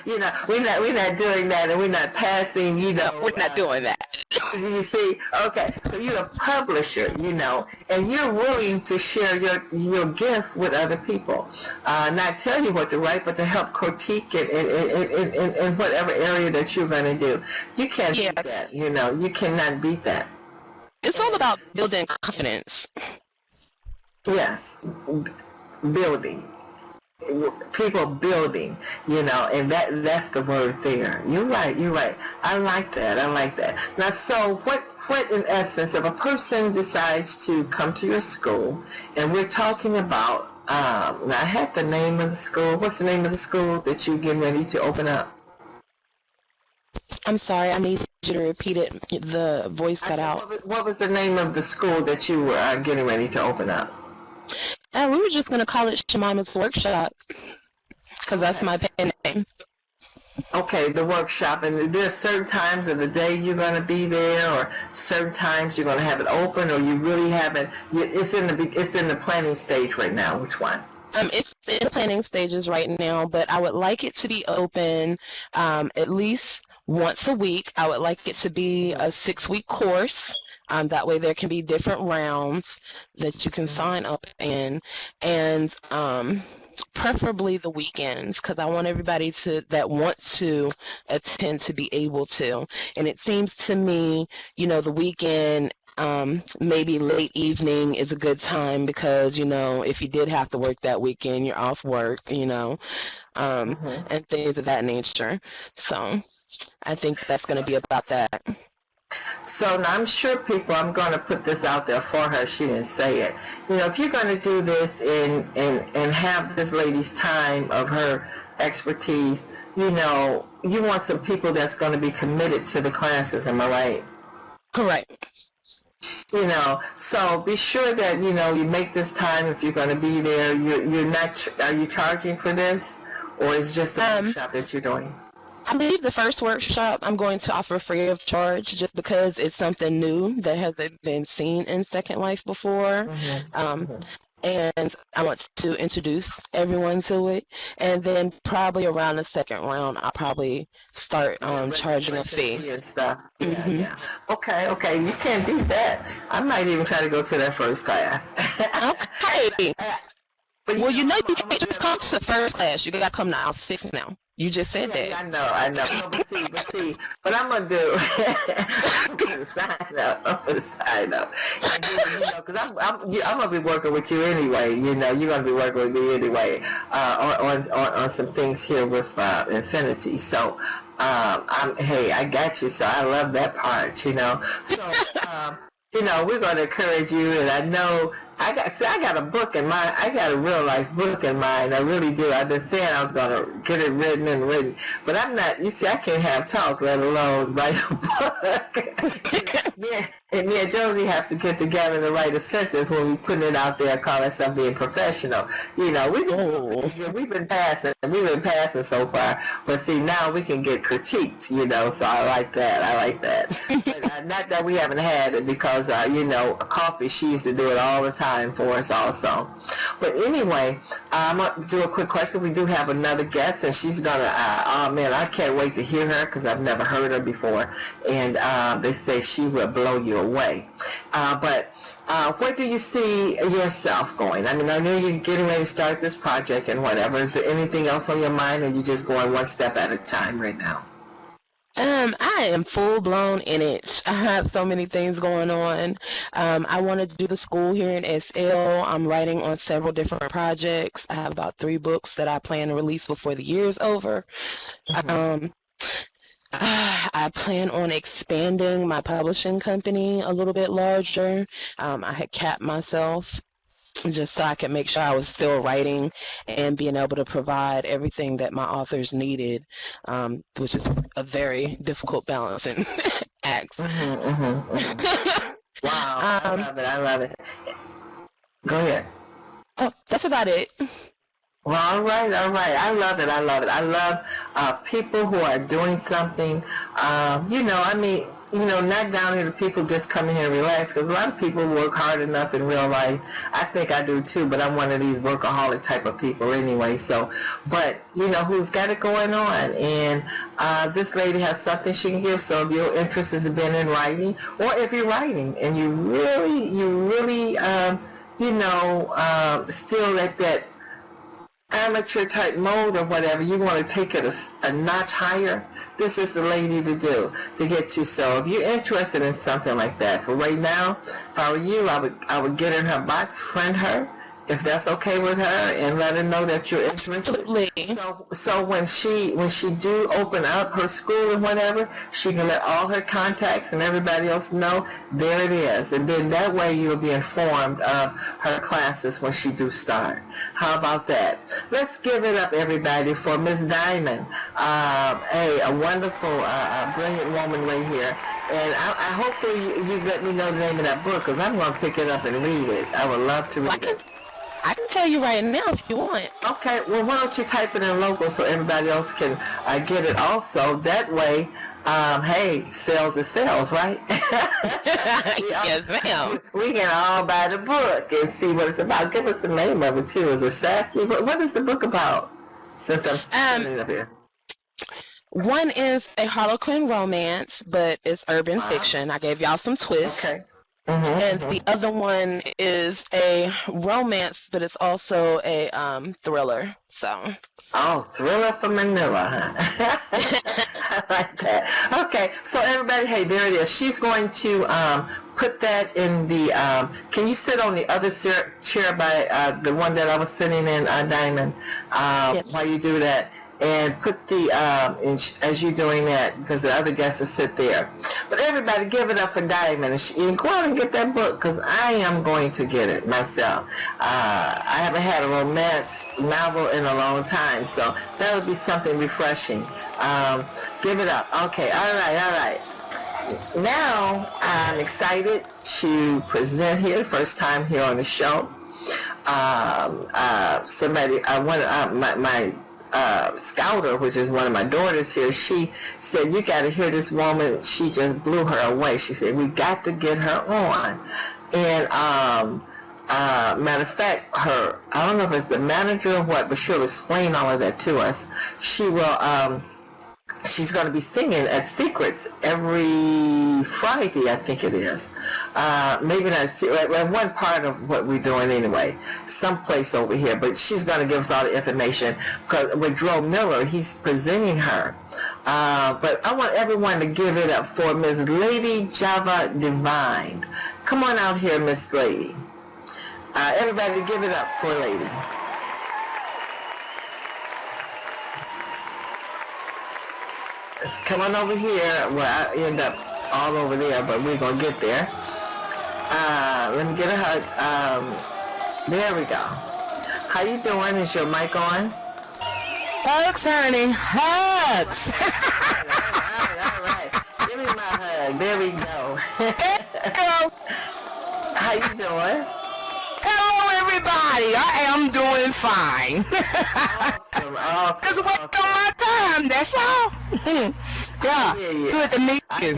You know, we're not doing that, and we're not passing, you know. We're not doing that. You see, okay, so you're a publisher, you know, and you're willing to share your gift with other people. Not tell you what to write, but to help critique it in whatever area that you're going to do. You can't beat that, you know. You cannot beat that. It's all about building confidence. Yes, building. People building, you know, and that's the word there. You're right. I like that. Now, so what in essence, if a person decides to come to your school, and we're talking about, now I had the name of the school. What's the name of the school that you're getting ready to open up? I'm sorry, I need you to repeat it. The voice cut out. What was the name of the school that you were getting ready to open up? And we were just going to call it Shemima's Workshop, because that's my pen name. Okay, the workshop, and there's certain times of the day you're going to be there, or certain times you're going to have it open, or you really haven't. It's in the planning stage right now. Which one? It's in the planning stages right now, but I would like it to be open at least once a week. I would like it to be a 6-week course. That way there can be different rounds that you can sign up in, and preferably the weekends, because I want everybody that wants to attend to be able to. And it seems to me, the weekend, maybe late evening is a good time because, if you did have to work that weekend, you're off work, and things of that nature. So I think that's going to be about that. So now I'm sure I'm going to put this out there for her. She didn't say it. If you're going to do this and have this lady's time of her expertise, you want some people that's going to be committed to the classes. Am I right? Correct. So be sure that, you make this time if you're going to be there. You're not, are you charging for this? Or is it just a workshop that you're doing? I believe the first workshop I'm going to offer free of charge just because it's something new that hasn't been seen in Second Life before. And I want to introduce everyone to it. And then probably around the second round, I'll probably start charging a fee. And stuff. Yeah. Okay. You can't beat that. I might even try to go to that first class. Okay. Well, you can't just come to the first class. You got to come to our 6 now. You just said that. I know. No, but see, what I'm going to do, I'm going to sign up. Because I'm going to be working with you anyway. You're going to be working with me anyway on some things here with Infinity. So, I got you. So I love that part, So, we're going to encourage you, and I know I got a book in mind. I got a real life book in mind. I really do. I've been saying I was going to get it written, but I'm not. You see, I can't have talk, let alone write a book. And me and Josie have to get together to write a sentence when we put it out there, calling something being professional. We've been passing so far, but see, now we can get critiqued. So I like that. But, not that we haven't had it because Coffee, she used to do it all the time for us also. But anyway, I'm gonna do a quick question. We do have another guest, and she's gonna. Oh man, I can't wait to hear her because I've never heard her before, and they say she will blow you away. But where do you see yourself going? I mean, I know you're getting ready to start this project and whatever. Is there anything else on your mind, or are you just going one step at a time right now? I am full blown in it. I have so many things going on. I want to do the school here in SL. I'm writing on several different projects. I have about 3 books that I plan to release before the year is over. I plan on expanding my publishing company a little bit larger. I had capped myself just so I could make sure I was still writing and being able to provide everything that my authors needed, which is a very difficult balancing act. Wow, I love it. Go ahead. Oh, that's about it. Well, all right. I love it. I love people who are doing something, not down here to people just coming here and relax, because a lot of people work hard enough in real life. I think I do too, but I'm one of these workaholic type of people anyway. So, but, who's got it going on, and this lady has something she can give. So if your interest has been in writing, or if you're writing and you really, still at that amateur type mode or whatever, you want to take it a notch higher, this is the lady to get to. So if you're interested in something like that, for right now, if I were you, I would get in her box, friend her, if that's okay with her, and let her know that you're interested. Absolutely. So when she do open up her school and whatever, she can let all her contacts and everybody else know. There it is, and then that way you'll be informed of her classes when she do start. How about that? Let's give it up, everybody, for Miss Diamond. A wonderful, brilliant woman right here. And I hopefully you let me know the name of that book, because I'm going to pick it up and read it. I would love to read it. I can tell you right now if you want. Okay, well, why don't you type it in local so everybody else can get it also. That way, hey, sales is sales, right? Yes, ma'am. We can all buy the book and see what it's about. Give us the name of it, too. Is it sassy? What is the book about? Since I'm sitting up here. One is a Harlequin romance, but it's urban Wow. fiction. I gave y'all some twists. Okay. And the other one is a romance, but it's also a thriller. So. Oh, Thriller from Manila, huh? I like that. Okay, so everybody, hey, there it is. She's going to put that in the, can you sit on the other chair by the one that I was sitting in, Diamond, Yes. while you do that? And put the, as you're doing that, because the other guests will sit there. But everybody give it up for Diamond. And go out and get that book, because I am going to get it myself. I haven't had a romance novel in a long time, so that would be something refreshing. Give it up. Okay, all right. Now, I'm excited to present here, first time here on the show. My Scouter, which is one of my daughters here, she said, you got to hear this woman. She just blew her away. She said, we got to get her on. And matter of fact, I don't know if it's the manager or what, but she'll explain all of that to us. She will, she's going to be singing at Secrets every Friday, I think it is. Maybe not one part of what we're doing anyway, someplace over here. But she's going to give us all the information, because with Dro Miller, he's presenting her. But I want everyone to give it up for Miss Lady Java Divine. Come on out here, Miss Lady. Everybody give it up for Lady. Come on over here. Well, I end up all over there, but we're going to get there. Let me get a hug. There we go. How you doing? Is your mic on? Hugs, honey. Hugs. All right. Give me my hug. There we go. Hello. How you doing? Hello, everybody. I am doing fine. Awesome. Just waiting on my time. That's all. Yeah. hear you. Good to meet you.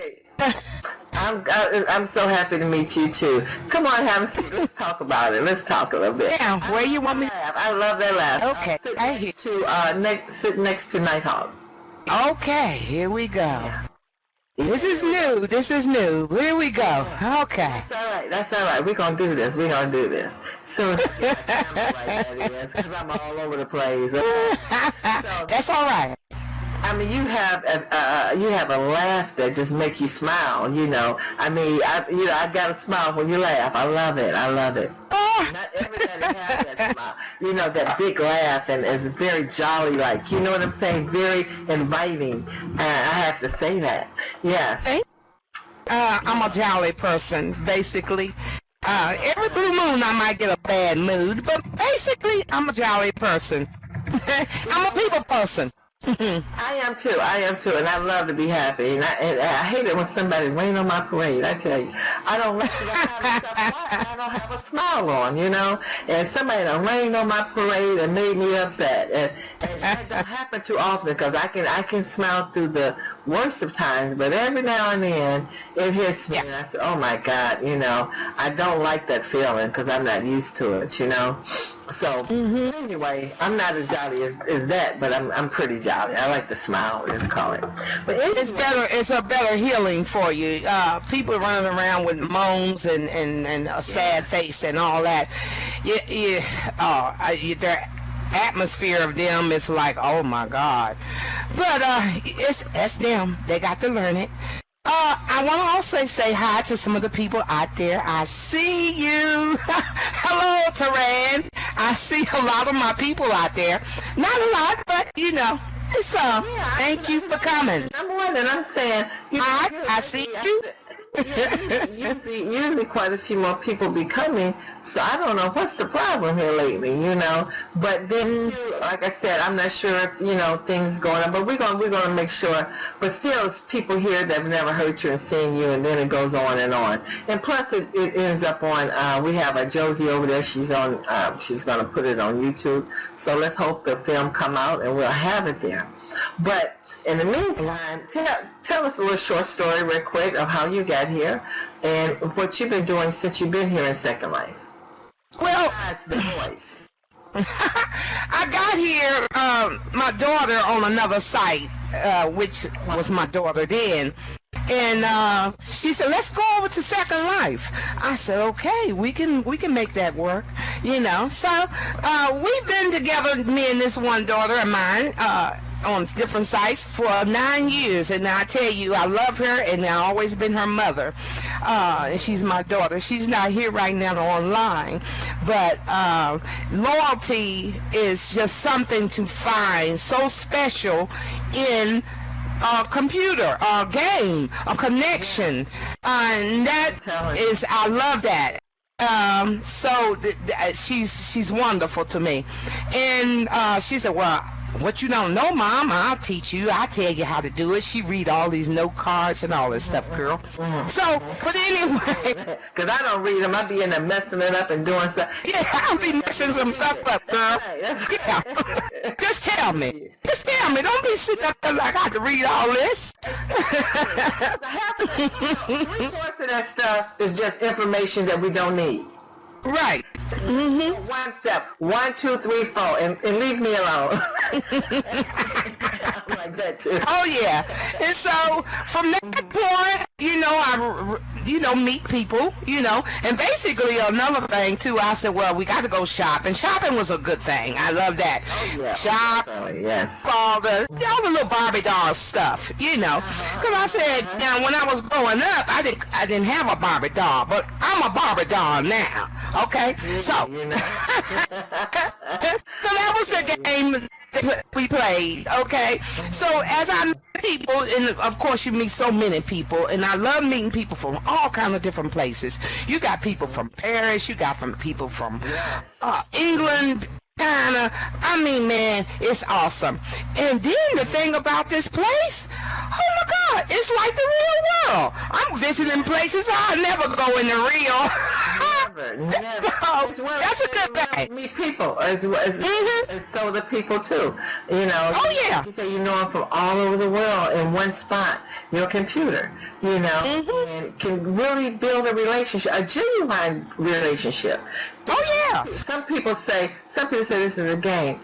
I'm so happy to meet you too. Come on, have a seat. Let's talk about it. Let's talk a little bit. Yeah. Where you want me? I love that laugh. Okay, Sit next to Nighthawk. Okay. Here we go. This is new. Here we go. Okay. That's all right. We're going to do this. So, because I'm all over the place. So, That's all right. I mean, you have a laugh that just make you smile, you know. I mean, I got to smile when you laugh. I love it. Oh. Not everybody has that smile. You know, that big laugh, and it's very jolly, like, you know what I'm saying? Very inviting. I have to say that. Yes. I'm a jolly person, basically. Every blue moon I might get a bad mood, but basically I'm a jolly person. I'm a people person. I am too, and I love to be happy, and I hate it when somebody rain on my parade. I tell you, I don't like it. I don't have a smile on, you know. And somebody done rained on my parade and made me upset, and that don't happen too often, because I can smile through the worst of times, but every now and then it hits me, and I say, oh my God, you know, I don't like that feeling because I'm not used to it, you know. So anyway, I'm not as jolly as that, but I'm pretty jolly. I like to smile, let's call it. But anyway, It's a better healing for you. People running around with moans and a sad face and all that. Their atmosphere of them is like, oh my God. But that's them. They got to learn it. I want to also say hi to some of the people out there. I see you. Hello, Taran. I see a lot of my people out there. Not a lot, but you know, it's thank you for coming. Number one, and I'm saying, I see you. Usually quite a few more people be coming, so I don't know what's the problem here lately, you know. But then too, like I said, I'm not sure if, you know, things going on, but we're gonna make sure. But still, it's people here that have never heard you and seen you, and then it goes on. And plus, it ends up on. We have a Josie over there. She's on. She's gonna put it on YouTube. So let's hope the film come out and we'll have it there. But in the meantime, tell us a little short story real quick of how you got here and what you've been doing since you've been here in Second Life. Well, Besides the voice. I got here my daughter on another site, which was my daughter then. And she said, let's go over to Second Life. I said, okay, we can make that work, you know. So we've been together, me and this one daughter of mine, on different sites for 9 years. And I tell you, I love her, and I've always been her mother. And she's my daughter. She's not here right now online. But loyalty is just something to find so special in a computer, a game, a connection, and that is, I love that. So she's wonderful to me, and she said, well, what you don't know, Mom, I'll teach you. I'll tell you how to do it. She read all these note cards and all this stuff, girl. So, but anyway. Because I don't read them. I be in there messing it up and doing stuff. Yeah, I'll be messing some stuff up, girl. Yeah. Just tell me. Just tell me. Don't be sitting up there like I have to read all this. 3/4 of that stuff is just information that we don't need. Right. One step, 1, 2, 3, 4, and leave me alone. I'm like that too. Oh yeah. And so from that point, you know, I meet people, you know, and basically another thing too, I said, well, we got to go shopping. Shopping was a good thing. I love that. Oh, yeah. Shop, yes. all the little Barbie doll stuff, you know. Because I said, now when I was growing up, I didn't have a Barbie doll, but I'm a Barbie doll now. Okay, so You know. so that was the game that we played. Okay, so as I meet people, and of course you meet so many people, and I love meeting people from all kind of different places. You got people from Paris, you got people from England, China. I mean, man, it's awesome. And then the thing about this place, oh my God, it's like the real world. I'm visiting places I'll never go in the real. Never. That's a good thing. Meet people as so the people too. You know. Oh yeah. You say you know them from all over the world in one spot, your computer. You know, and can really build a relationship, a genuine relationship. Oh yeah. Some people say this is a game.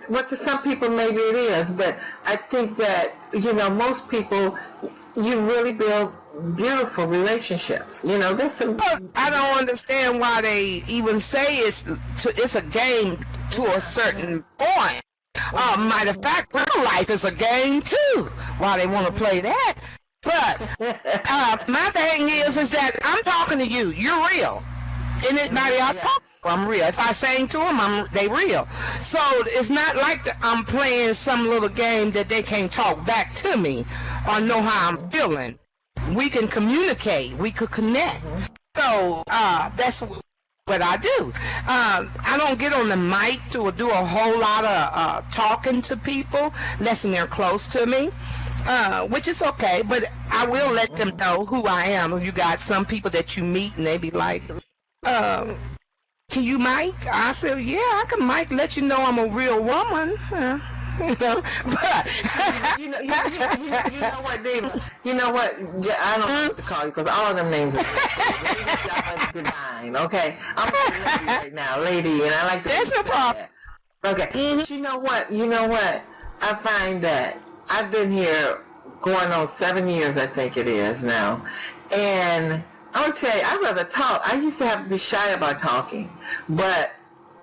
What to some people maybe it is, but I think that, you know, most people, you really build beautiful relationships. You know, there's some. I don't understand why they even say it's a game to a certain point. Matter of fact, real life is a game too. Why they want to play that? But my thing is that I'm talking to you. You're real. And it matter I talk. I'm real. If I sing to them, they real. So it's not like I'm playing some little game that they can't talk back to me or know how I'm feeling. We can communicate. We could connect. So that's what I do. I don't get on the mic to do a whole lot of talking to people unless they're close to me. Which is okay, but I will let them know who I am. You got some people that you meet and they be like, can you mic? I said, yeah, I can mic, let you know I'm a real woman. You know, but you know what, David? You know what? I don't know what to call you because all of them names are divine. Okay, I'm a lady right now, lady, and I like to. There's no problem. Okay, but you know what? I find that I've been here going on 7 years, I think it is now, and I'll tell you, I'd rather talk. I used to have to be shy about talking, but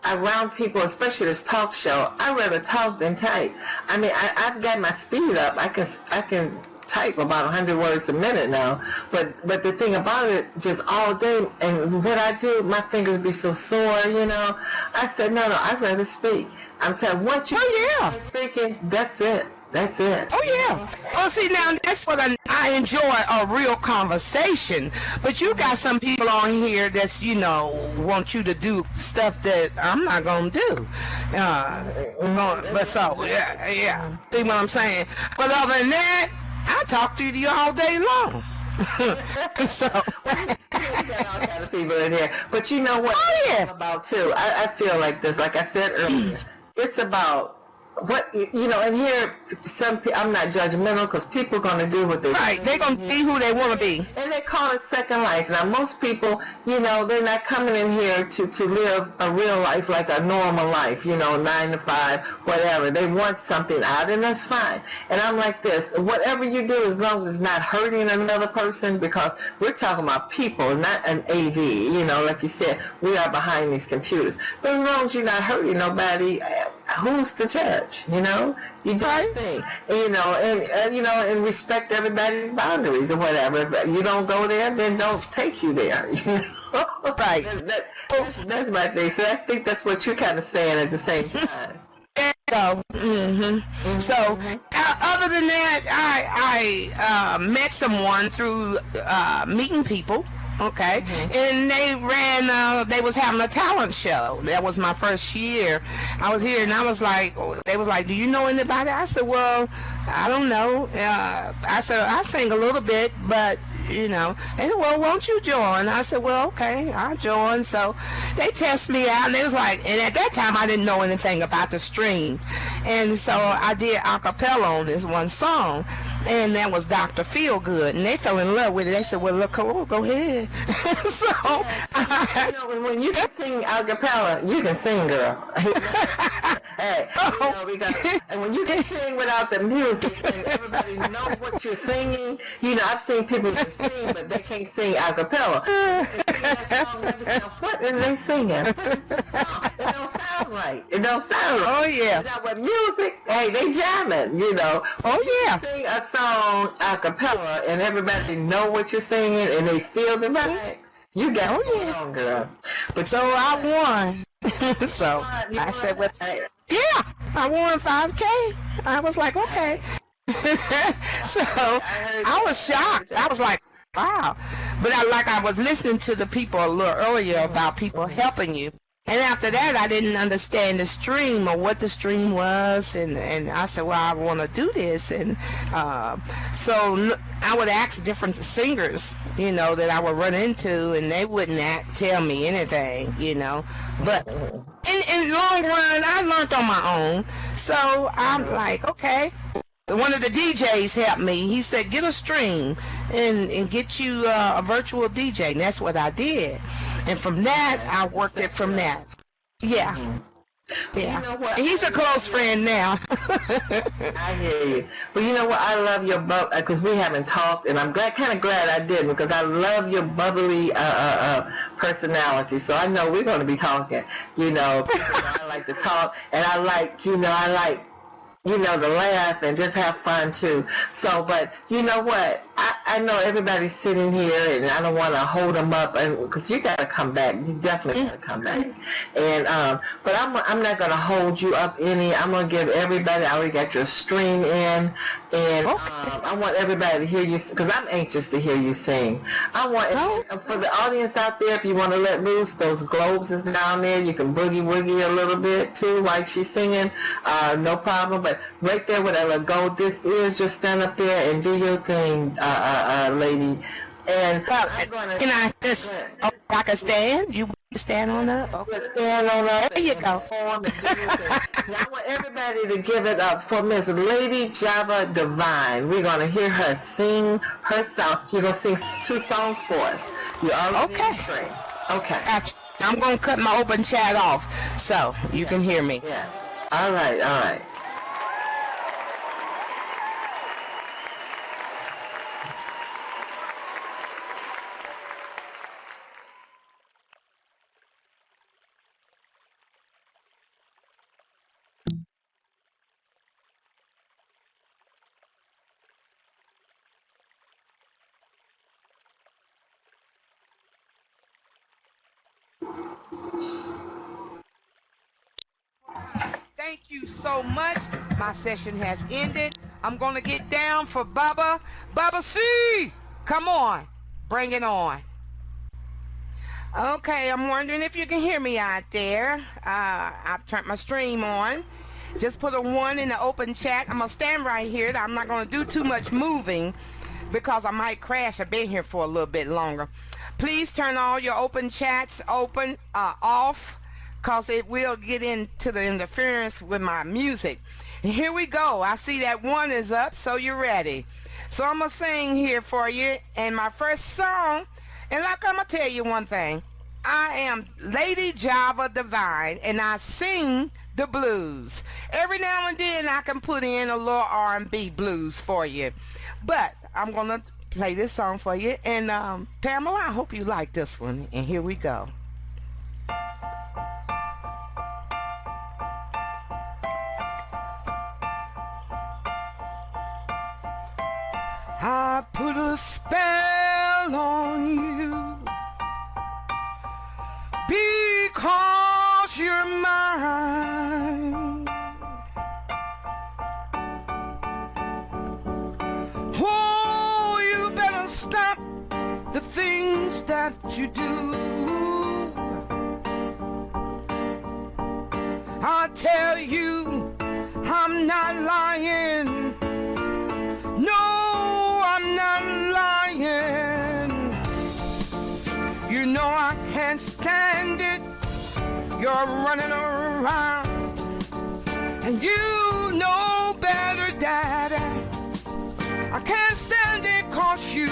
around people, especially this talk show, I'd rather talk than type. I mean, I've got my speed up. I can type about 100 words a minute now, but the thing about it, just all day, and what I do, my fingers be so sore, you know. I said, no, I'd rather speak. I'm telling you, once you start speaking, that's it. That's it. Oh yeah. Oh, see, now that's what I enjoy, a real conversation. But you got some people on here that's, you know, want you to do stuff that I'm not gonna do. But so yeah. See what I'm saying? But other than that, I talk to you all day long. So we got all kinds of people in here. But you know what? Oh yeah. About too. I feel like this. Like I said earlier, it's about what and here I'm not judgmental because people are going to do what they Right, they're gonna be who they want to be. and they call it second life. Now most people, they're not coming in here to live a real life like a normal life, 9 to 5, whatever. They want something out, and that's fine. And I'm like this, whatever you do, as long as it's not hurting another person, because we're talking about people, not an AV, like you said, we are behind these computers. But as long as you're not hurting nobody, who's to judge? You do your thing, and respect everybody's boundaries or whatever. If you don't go there, then don't take you there. Right. That's my thing. So I think that's what you're kind of saying at the same time. So, so other than that, I met someone through meeting people. Okay, and they was having a talent show. That was my first year. I was here, and I was like, they was like, do you know anybody? I said, well, I don't know. I said, I sing a little bit, but they said, well, won't you join? I said, well, okay, I'll join. So they test me out, and they was like, and at that time I didn't know anything about the stream, and so I did a cappella on this one song, and that was Dr. Feelgood, and they fell in love with it. They said, well, look, go ahead. So when you can sing a cappella, you can sing, girl. Hey, and when you can sing without the music, and everybody knows what you're singing, I've seen people can sing, but they can't sing a cappella. What are they singing? It don't sound right. It don't sound right. Oh, yeah. Now, with music, hey, they jamming, Oh, yeah. Sing a song a cappella, and everybody know what you're singing, and they feel the vibe. You got it on, girl. But so I won. So I said, well, yeah, I won 5K. I was like, okay. So I was shocked. I was like, wow. But I was listening to the people a little earlier about people helping you. And after that, I didn't understand the stream or what the stream was. And I said, well, I want to do this. And so I would ask different singers, that I would run into, and they wouldn't tell me anything, But in long run, I learned on my own. So I'm like, okay. One of the DJs helped me. He said, get a stream and get you a virtual DJ. And that's what I did. And from that, I worked it from that. Yeah. Yeah. And he's a close friend now. I hear you. But you know what? I love your because we haven't talked, and I'm kind of glad I did, because I love your bubbly personality. So I know we're going to be talking. I like to talk, and I like to laugh and just have fun too. So, but you know what? I know everybody's sitting here, and I don't want to hold them up, because you got to come back. You definitely got to come back. And but I'm not going to hold you up any. I'm going to give everybody. I already got your stream in, and I want everybody to hear you, because I'm anxious to hear you sing. I want for the audience out there, if you want to let loose, those globes is down there. You can boogie woogie a little bit too while she's singing. No problem. But right there with that little gold, this is just stand up there and do your thing, lady. And I'm gonna, can I just, I can stand? You stand on up? Okay. Stand on up. There you go. Now I want everybody to give it up for Miss Lady Java Divine. We're going to hear her sing her song. You're going to sing 2 songs for us. You already sing. Okay. Gotcha. I'm going to cut my open chat off so you can hear me. Yes. All right, all right. Thank you so much. My session has ended. I'm going to get down for Bubba. Bubba C! Come on. Bring it on. Okay, I'm wondering if you can hear me out there. I've turned my stream on. Just put a 1 in the open chat. I'm going to stand right here. I'm not going to do too much moving because I might crash. I've been here for a little bit longer. Please turn all your open chats off. because it will get into the interference with my music. And here we go. I see that one is up, so you're ready. So I'm going to sing here for you. And my first song, and like I'm going to tell you one thing. I am Lady Java Divine, and I sing the blues. Every now and then I can put in a little R&B blues for you. But I'm going to play this song for you. And Pamela, I hope you like this one. And here we go. I put a spell on you because you're mine. Oh, you better stop the things that you do. I tell you, I'm not lying. No, I'm not lying. You know I can't stand it. You're running around, and you know better, Daddy. I can't stand it 'cause you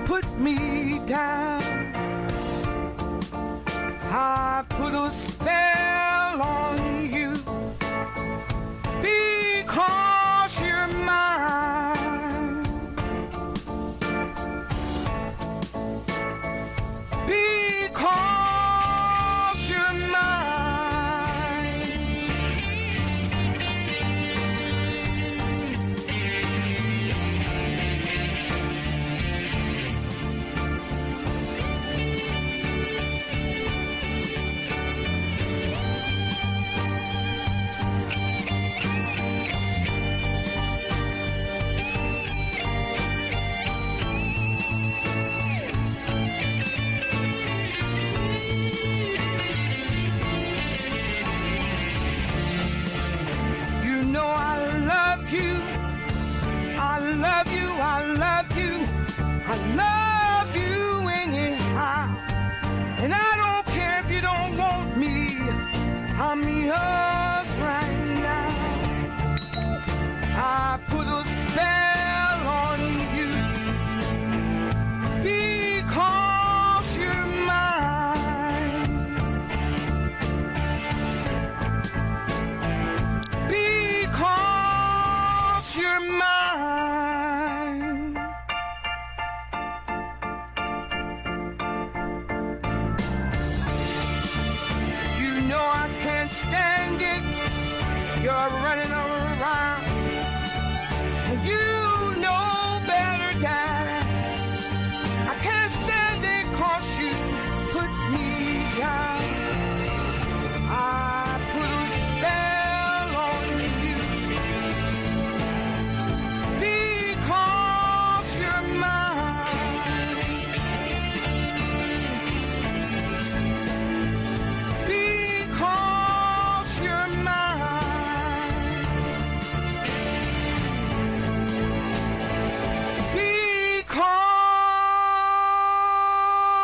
put me down. I put a spell on you because you're mine. Because you're mine. You know I love you. I love you. I love you. I love you anyhow. And I don't care if you don't want me. I'm yours right now. I put a spell on you because you're mine. Because you're mine. You know I can't stand it. You're running around, and you know better, Daddy. I can't stand it 'cause you put me down. I put a spell on you because you're mine. Because you're mine.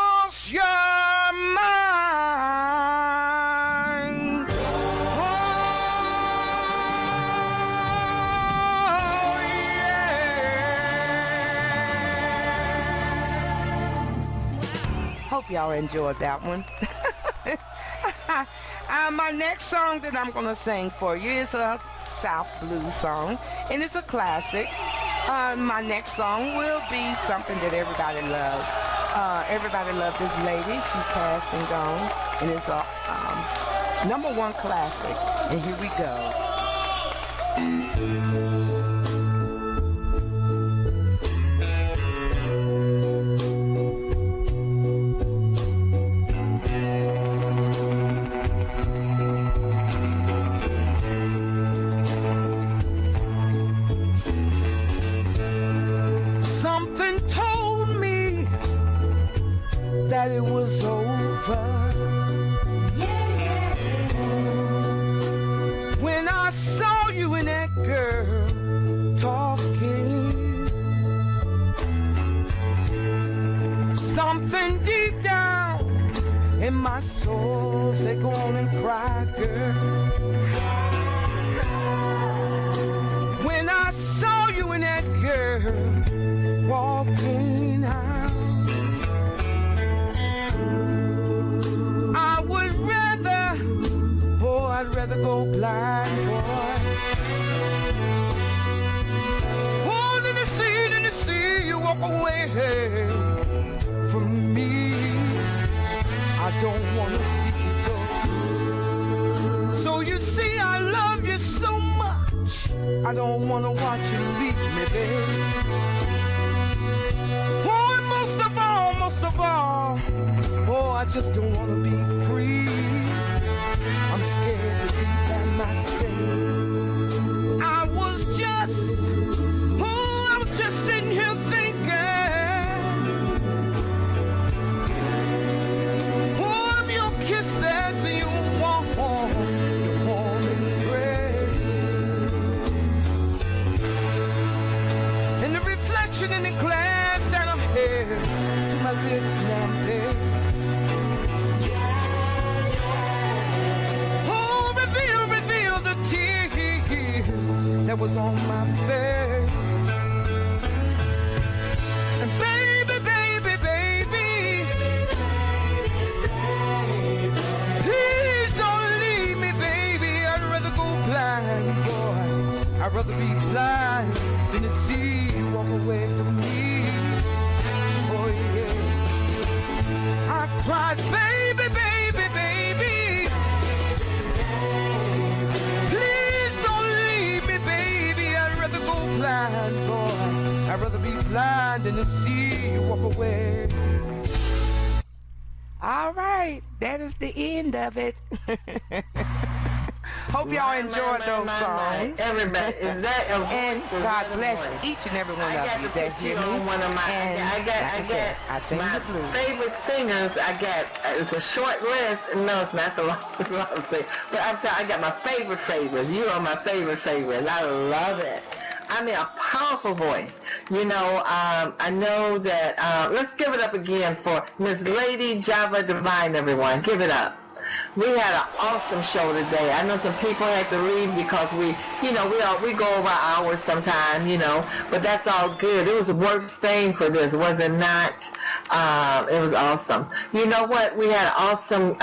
Because you're mine. Oh, yeah. Hope y'all enjoyed that one. My next song that I'm going to sing for you is a South blues song, and it's a classic. My next song will be something that everybody loves. Everybody loved this lady. She's passed and gone, and it's a #1 classic. And here we go. Something told me that it was over when I saw you and that girl talking. Something deep down and my soul say go on and cry, girl. When I saw you and that girl walking out, I would rather, oh, I'd rather go blind, boy. Oh, than to see you walk away from me. I don't want to see you go. So you see, I love you so much. I don't want to watch you leave me, babe. Oh, and most of all, oh, I just don't want to be free. I'm scared to be by myself. I was just sitting here thinking, oh, of your kisses and your warm embrace, and the reflection in the glass that I'm here to my lips now, babe. Oh, reveal the tears that was on my face. And baby, please don't leave me, baby. I'd rather go blind, boy. I'd rather be blind than to see you walk away from me. Oh yeah. I cried, baby. Please don't leave me, baby. I'd rather go blind, boy. I'd rather be blind than to see you walk away. All right, that is the end of it. Hope y'all enjoyed those songs. Everybody, is that a And voice or God is that a bless voice? each and every one I of got you to that put hear you me. on one of my. And I I got sing the blues. my favorite singers. I got. It's a short list. No, it's not so long. It's a lot to say. But I'm telling. I got my favorite favorites. You are my favorite favorites. I love it. I mean, a powerful voice. You know, I know that. Let's give it up again for Miss Lady Java Divine. Everyone, give it up. We had an awesome show today. I know some people had to leave because we go over hours sometime, but that's all good. It was worth staying for this, was it not? It was awesome. You know what? We had an awesome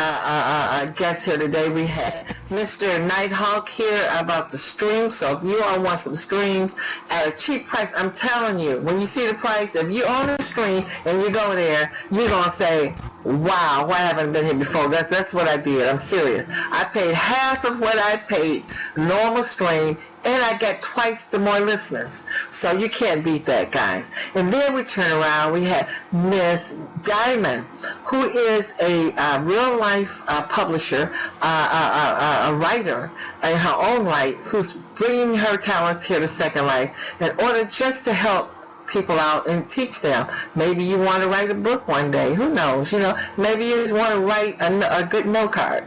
guest here today. We had Mr. Nighthawk here about the streams. So if you all want some streams at a cheap price, I'm telling you, when you see the price, if you own a stream and you go there, you're going to say, wow, why haven't I been here before? That's what I did. I'm serious. I paid half of what I paid normal stream, and I got twice the more listeners. So you can't beat that, guys. And then we turn around, we had Miss Diamond, who is a real life publisher, a writer in her own right, who's bringing her talents here to Second Life in order just to help people out and teach them. Maybe you want to write a book one day. Who knows? Maybe you just want to write a good note card.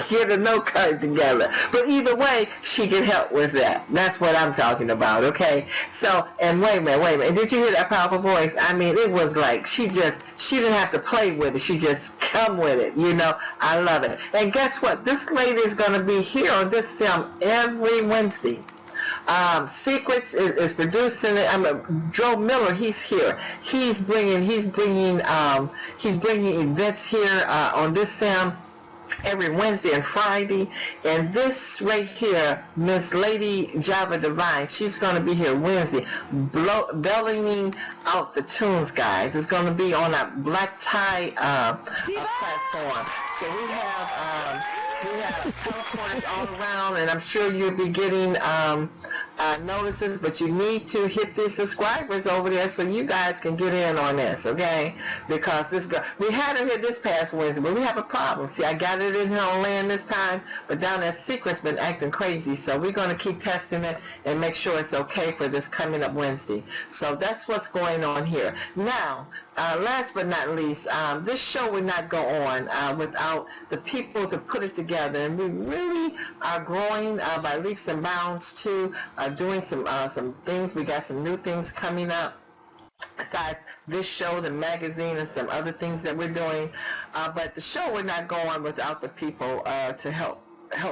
Get a note card together. But either way, she can help with that. That's what I'm talking about, okay? So, and wait a minute. Did you hear that powerful voice? I mean, it was like she didn't have to play with it. She just come with it, I love it. And guess what? This lady is going to be here on this film every Wednesday. Secrets is producing it. Joe Miller, he's here. He's bringing events here on this Sam every Wednesday and Friday. And this right here, Miss Lady Java Divine, she's going to be here Wednesday, belling out the tunes, guys. It's going to be on a black tie platform. So we have teleporters all around, and I'm sure you'll be getting notices, but you need to hit the subscribers over there so you guys can get in on this, okay? Because this girl, we had her here this past Wednesday, but we have a problem. See, I got it in here on land this time, but down there Secret's been acting crazy, so we're going to keep testing it and make sure it's okay for this coming up Wednesday. So that's what's going on here. Now, last but not least, this show would not go on without the people to put it together, and we really are growing by leaps and bounds too, doing some things. We got some new things coming up. besides this show, the magazine, and some other things that we're doing. But the show would not go on without the people to help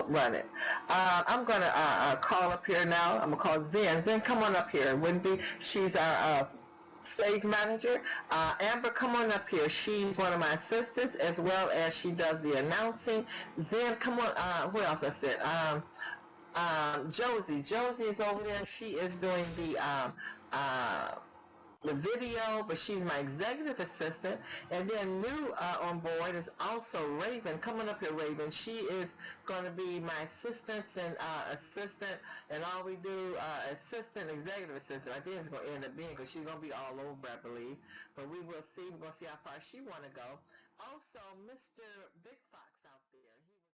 run it. I'm going to call up here now. I'm going to call Zen. Zen, come on up here. Wouldn't be? She's our stage manager. Amber, come on up here. She's one of my assistants, as well as she does the announcing. Zen, come on. Who else I said? Josie. Josie is over there. She is doing the video, but she's my executive assistant. And then new on board is also Raven. Coming up here, Raven. She is going to be my assistant, and all we do, assistant, executive assistant. I think it's going to end up being, because she's going to be all over, I believe. But we will see. We're going to see how far she want to go. Also, Mr. Big Fox.